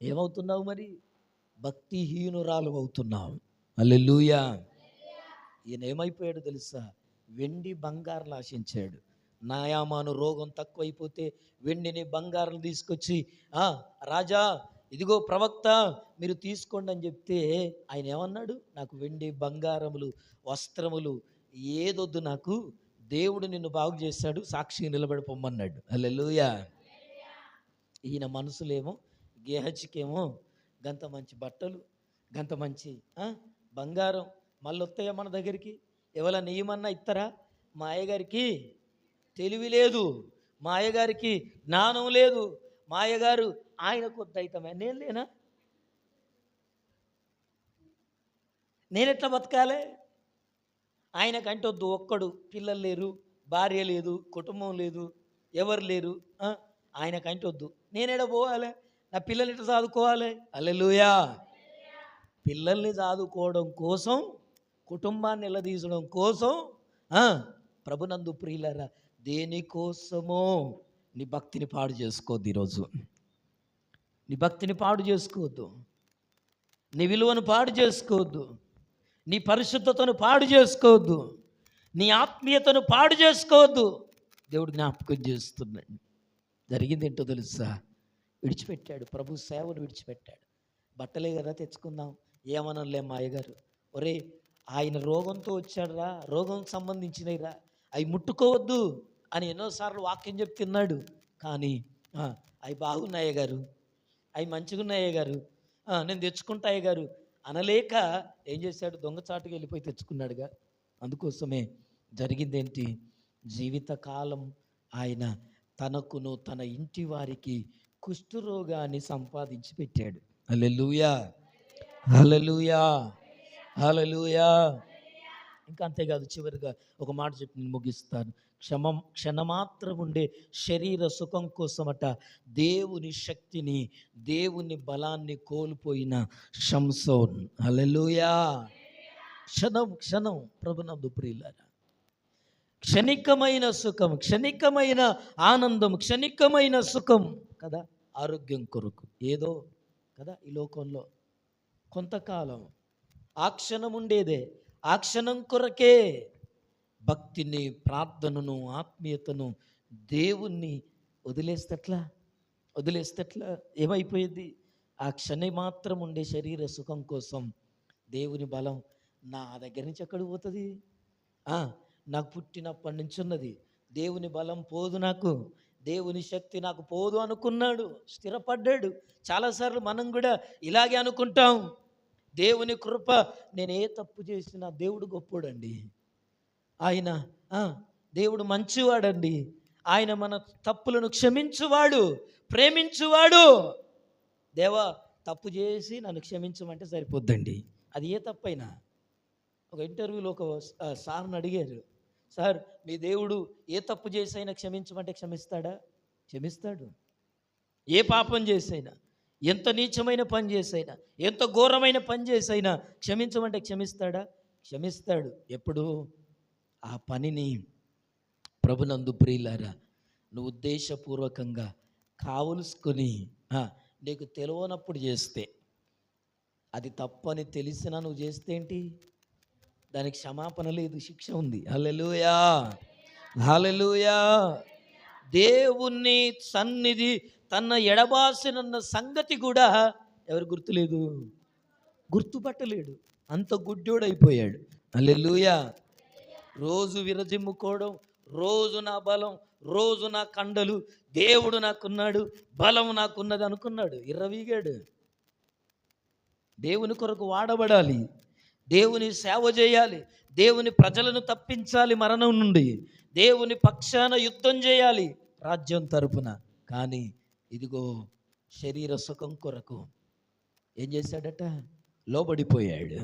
ఏమవుతున్నావు మరి? భక్తిహీనురాలు అవుతున్నావు. హల్లెలూయా. ఈయన ఏమైపోయాడు తెలుసా? వెండి బంగారాలు ఆశించాడు. నాయామాను రోగం తక్కువైపోతే వెండిని బంగారం తీసుకొచ్చి, రాజా ఇదిగో ప్రవక్త మీరు తీసుకోండి అని చెప్తే ఆయన ఏమన్నాడు? నాకు వెండి బంగారములు వస్త్రములు ఏదొద్దు, నాకు దేవుడు నిన్ను బాగు చేశాడు, సాక్షిగా నిలబడి పొమ్మన్నాడు. హల్లెలూయా. ఈయన మనసులేమో గేహజికేమో గంత మంచి బట్టలు, గంత మంచి బంగారం మళ్ళీ వస్తాయా మన దగ్గరికి? ఎవరైనా ఏమన్నా ఇస్తారా? మా అయ్యగారికి తెలివి లేదు, మా అయ్యగారికి జ్ఞానం లేదు, మా అయ్యగారు ఆయన కొద్ది అవుతామే, నేను లేనా? నేనెట్లా బతకాలి? ఆయనకంటే వద్దు, ఒక్కడు, పిల్లలు లేరు, భార్య లేదు, కుటుంబం లేదు, ఎవరు లేరు. ఆయనకంటే వద్దు, నేనేడ పోవాలి? నా పిల్లల్ని ఎట్లా చదువుకోవాలి? హల్లెలూయా. పిల్లల్ని చదువుకోవడం కోసం, కుటుంబాన్ని నిలదీసడం కోసం, ప్రభునందు ప్రియులారా, దేనికోసమో నీ భక్తిని పాడు చేసుకోవద్దు. ఈరోజు నీ భక్తిని పాడు చేసుకోవద్దు, నీ విలువను పాడు చేసుకోవద్దు, నీ పరిశుద్ధతను పాడు చేసుకోవద్దు, నీ ఆత్మీయతను పాడు చేసుకోవద్దు. దేవుడు జ్ఞాపకం చేస్తున్నాడు. జరిగింది ఏంటో తెలుసా? విడిచిపెట్టాడు, ప్రభు సేవను విడిచిపెట్టాడు. బట్టలే కదా తెచ్చుకుందాం, ఏమనలే మా అయ్యగారు. ఒరే, ఆయన రోగంతో వచ్చాడురా, రోగం సంబంధించినవిరా, అవి ముట్టుకోవద్దు అని ఎన్నోసార్లు వాక్యం చెప్తున్నాడు. కానీ అవి బాగున్నాయి గారు, అవి మంచిగా ఉన్నాయి గారు, నేను తెచ్చుకుంటా గారు అనలేక ఏం చేశాడు? దొంగచాటుగా వెళ్ళిపోయి తెచ్చుకున్నాడుగా. అందుకోసమే జరిగిందేంటి? జీవితకాలం ఆయన తనకును తన ఇంటి వారికి కుష్ఠరోగాన్ని సంపాదించి పెట్టాడు. హల్లెలూయా, హల్లెలూయా, హల్లెలూయా. ఇంకా అంతేకాదు, చివరిగా ఒక మాట చెప్పి నేను ముగిస్తాను. క్షణమాత్రం ఉండే శరీర సుఖం కోసమట దేవుని శక్తిని, దేవుని బలాన్ని కోల్పోయిన షంసోన్. హల్లెలూయా. క్షణం ప్రభునందు ప్రియులారా, క్షణికమైన సుఖం, క్షణికమైన ఆనందం, క్షణికమైన సుఖం కదా, ఆరోగ్యం కొరకు ఏదో కదా ఈ లోకంలో కొంతకాలం ఆ క్షణం ఉండేదే, ఆ క్షణం కొరకే భక్తిని, ప్రార్థనను, ఆత్మీయతను, దేవుణ్ణి వదిలేస్తట్లా ఏమైపోయింది? ఆ క్షణి మాత్రం ఉండే శరీర సుఖం కోసం దేవుని బలం నా దగ్గర నుంచి ఎక్కడికి పోతుంది? నాకు పుట్టినప్పటి నుంచి ఉన్నది, దేవుని బలం పోదు, నాకు దేవుని శక్తి నాకు పోదు అనుకున్నాడు, స్థిరపడ్డాడు. చాలాసార్లు మనం కూడా ఇలాగే అనుకుంటాం. దేవుని కృప, నేను ఏ తప్పు చేసినా దేవుడు గొప్పోడండి, ఆయన దేవుడు మంచివాడండి, ఆయన మన తప్పులను క్షమించువాడు, ప్రేమించువాడు. దేవా తప్పు చేసి నన్ను క్షమించమంటే సరిపోద్దండి, అది ఏ తప్పైనా. ఒక ఇంటర్వ్యూలో ఒక సార్ని అడిగారు, సార్ మీ దేవుడు ఏ తప్పు చేసైనా క్షమించమంటే క్షమిస్తాడా? క్షమిస్తాడు. ఏ పాపం చేసైనా, ఎంత నీచమైన పని చేసైనా, ఎంత ఘోరమైన పని చేసైనా క్షమించమంటే క్షమిస్తాడా? క్షమిస్తాడు. ఎప్పుడు? ఆ పనిని ప్రభునందు ప్రియులారా నువ్వు ఉద్దేశపూర్వకంగా కావలసుకొని నీకు తెలియనప్పుడు చేస్తే, అది తప్పని తెలిసినా నువ్వు చేస్తే ఏంటి? దానికి క్షమాపణ లేదు, శిక్ష ఉంది. హల్లెలూయా, హల్లెలూయా. దేవుని సన్నిధి తన ఎడబాసినన్న సంగతి కూడా ఎవరు గుర్తులేదు, గుర్తుపట్టలేడు. అంత గుడ్డోడైపోయాడు. హల్లెలూయా. రోజు విరజిమ్ముకోవడం, రోజు నా బలం, రోజు నా కండలు, దేవుడు నాకున్నాడు, బలం నాకున్నది అనుకున్నాడు. ఇర్రవీగాడు. దేవుని కొరకు వాడబడాలి, దేవుని సేవ చేయాలి, దేవుని ప్రజలను తప్పించాలి మరణం నుండి, దేవుని పక్షాన యుద్ధం చేయాలి రాజ్యం తరపున. కానీ ఇదిగో శరీర సుఖం కొరకు ఏం చేశాడట? లోబడిపోయాడు.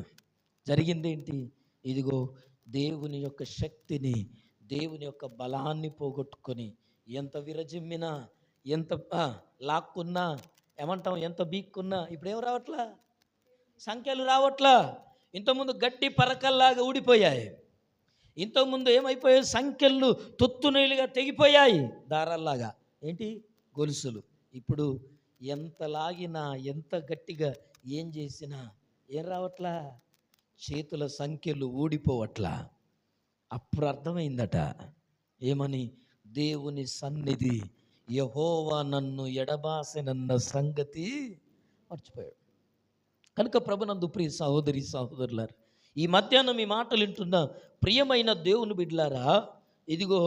జరిగిందేంటి? ఇదిగో దేవుని యొక్క శక్తిని, దేవుని యొక్క బలాన్ని పోగొట్టుకొని ఎంత విరజిమ్మినా, ఎంత లాక్కున్నా, ఏమంటాం, ఎంత బీక్కున్నా ఇప్పుడు ఏం రావట్లా? సంఖ్యలు రావట్లా. ఇంతకుముందు గడ్డి పరకల్లాగా ఊడిపోయాయి. ఇంతకుముందు ఏమైపోయాయి? సంఖ్యలు తొత్తునీలుగా తెగిపోయాయి, దారాల్లాగా. ఏంటి? గొలుసులు. ఇప్పుడు ఎంత లాగినా, ఎంత గట్టిగా ఏం చేసినా ఏం రావట్లా? చేతుల సంఖ్యలు ఊడిపోవట్లా. అప్పుడు అర్థమైందట ఏమని? దేవుని సన్నిధి, యెహోవా నన్ను ఎడబాసెనన్న సంగతి మర్చిపోయాడు. కనుక ప్రభునందు ప్రియ సహోదరి సహోదరులారా, ఈ మధ్యాహ్నం ఈ మాటలు వింటున్న ప్రియమైన దేవుని బిడ్డలారా, ఇదిగో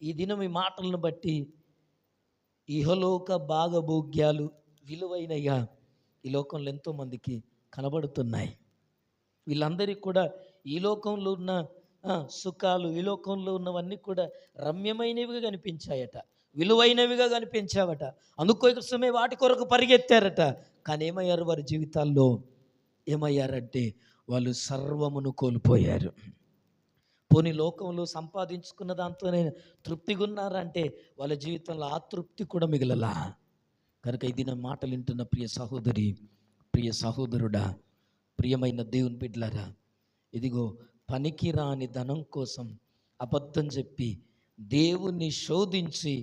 ఈ దినం ఈ మాటలను బట్టి ఇహలోక భాగభోగ్యాలు విలువైనగా ఈ లోకంలో ఎంతోమందికి కనబడుతున్నాయి. వీళ్ళందరికీ కూడా ఈ లోకంలో ఉన్న సుఖాలు, ఈ లోకంలో ఉన్నవన్నీ కూడా రమ్యమైనవిగా కనిపించాయట, విలువైనవిగా కనిపించావట. అందుకోసమే వాటి కొరకు పరిగెత్తారట. కానీ ఏమయ్యారు? వారి జీవితాల్లో ఏమయ్యారంటే వాళ్ళు సర్వమును కోల్పోయారు. పోనీ లోకంలో సంపాదించుకున్న దాంతోనే తృప్తిగా ఉన్నారంటే వాళ్ళ జీవితంలో ఆ తృప్తి కూడా మిగలలా. కనుక ఇది నా మాటలు వింటున్న ప్రియ సహోదరి, ప్రియ సహోదరుడా, ప్రియమైన దేవుని బిడ్డలారా, ఇదిగో పనికిరాని ధనం కోసం అబద్ధం చెప్పి దేవుణ్ణి శోధించి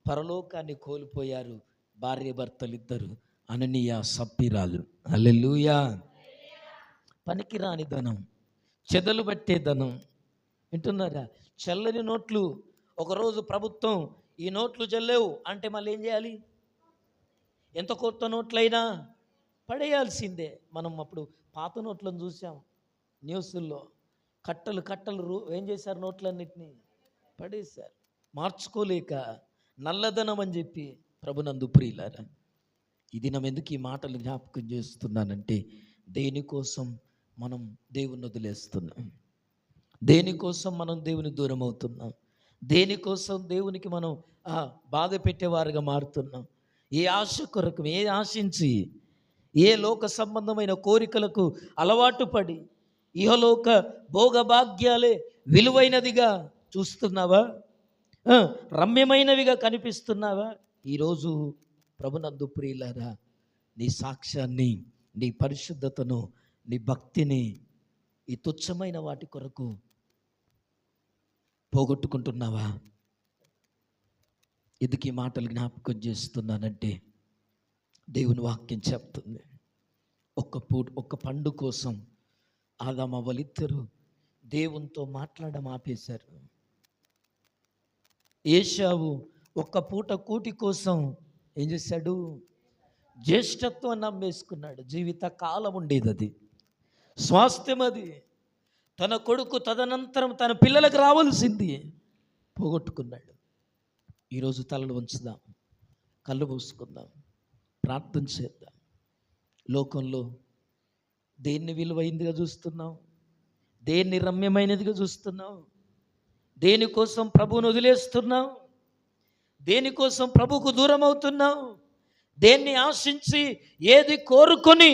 పరలోకాన్ని కోల్పోయారు భార్య భర్తలు ఇద్దరు, అననీయ సప్పీరాలు. హల్లెలూయా. పనికిరాని ధనం, చెదలు పట్టే ధనం. వింటున్నారా? చల్లని నోట్లు. ఒకరోజు ప్రభుత్వం ఈ నోట్లు చెల్లేవు అంటే మళ్ళీ ఏం చేయాలి? ఎంత కొత్త నోట్లైనా పడేయాల్సిందే. మనం అప్పుడు పాత నోట్లను చూసాం న్యూస్ల్లో. కట్టలు కట్టలు ఏం చేశారు? నోట్లన్నిటినీ పడేశారు, మార్చుకోలేక. నల్లధనం అని చెప్పి. ప్రభునందు ప్రియులారా, ఈ దినం ఎందుకు ఈ మాటలు జ్ఞాపకం చేస్తున్నానంటే, దేనికోసం మనం దేవుని వదిలేస్తున్నాం, దేనికోసం మనం దేవుని దూరం అవుతున్నాం, దేనికోసం దేవునికి మనం బాధ పెట్టేవారుగా మారుతున్నాం. ఏ ఆశ కొరకు, ఏ ఆశించి, ఏ లోక సంబంధమైన కోరికలకు అలవాటు పడి ఇహలోక భోగభాగ్యాలే విలువైనదిగా చూస్తున్నావా? రమ్యమైనవిగా కనిపిస్తున్నావా? ఈరోజు ప్రభునందు ప్రియులారా, నీ సాక్ష్యాన్ని, నీ పరిశుద్ధతను, నీ భక్తిని ఈ తుచ్చమైన వాటి కొరకు పోగొట్టుకుంటున్నావా? ఎందుకు ఈ మాటలు జ్ఞాపకం చేస్తున్నానంటే, దేవుని వాక్యం చెప్తుంది, ఒక్క పండు కోసం ఆదాము అవ్వలిద్దరూ దేవునితో మాట్లాడడం ఆపేశారు. ఏశావు ఒక్క పూట కూటి కోసం ఏం చేశాడు? జ్యేష్ఠత్వాన్ని నమ్మేసుకున్నాడు. జీవిత కాలం ఉండేది అది, స్వాస్థ్యం అది. తన కొడుకు తదనంతరం తన పిల్లలకు రావాల్సింది పోగొట్టుకున్నాడు. ఈరోజు తలలు వంచుదాం, కళ్ళు మూసుకుందాం, ప్రార్థన చేద్దాం. లోకంలో దేన్ని విలువైందిగా చూస్తున్నావు? దేన్ని రమ్యమైనదిగా చూస్తున్నావు? దేనికోసం ప్రభువును వదిలేస్తున్నావు? దేనికోసం ప్రభువుకు దూరం అవుతున్నావు? దేన్ని ఆశించి, ఏది కోరుకొని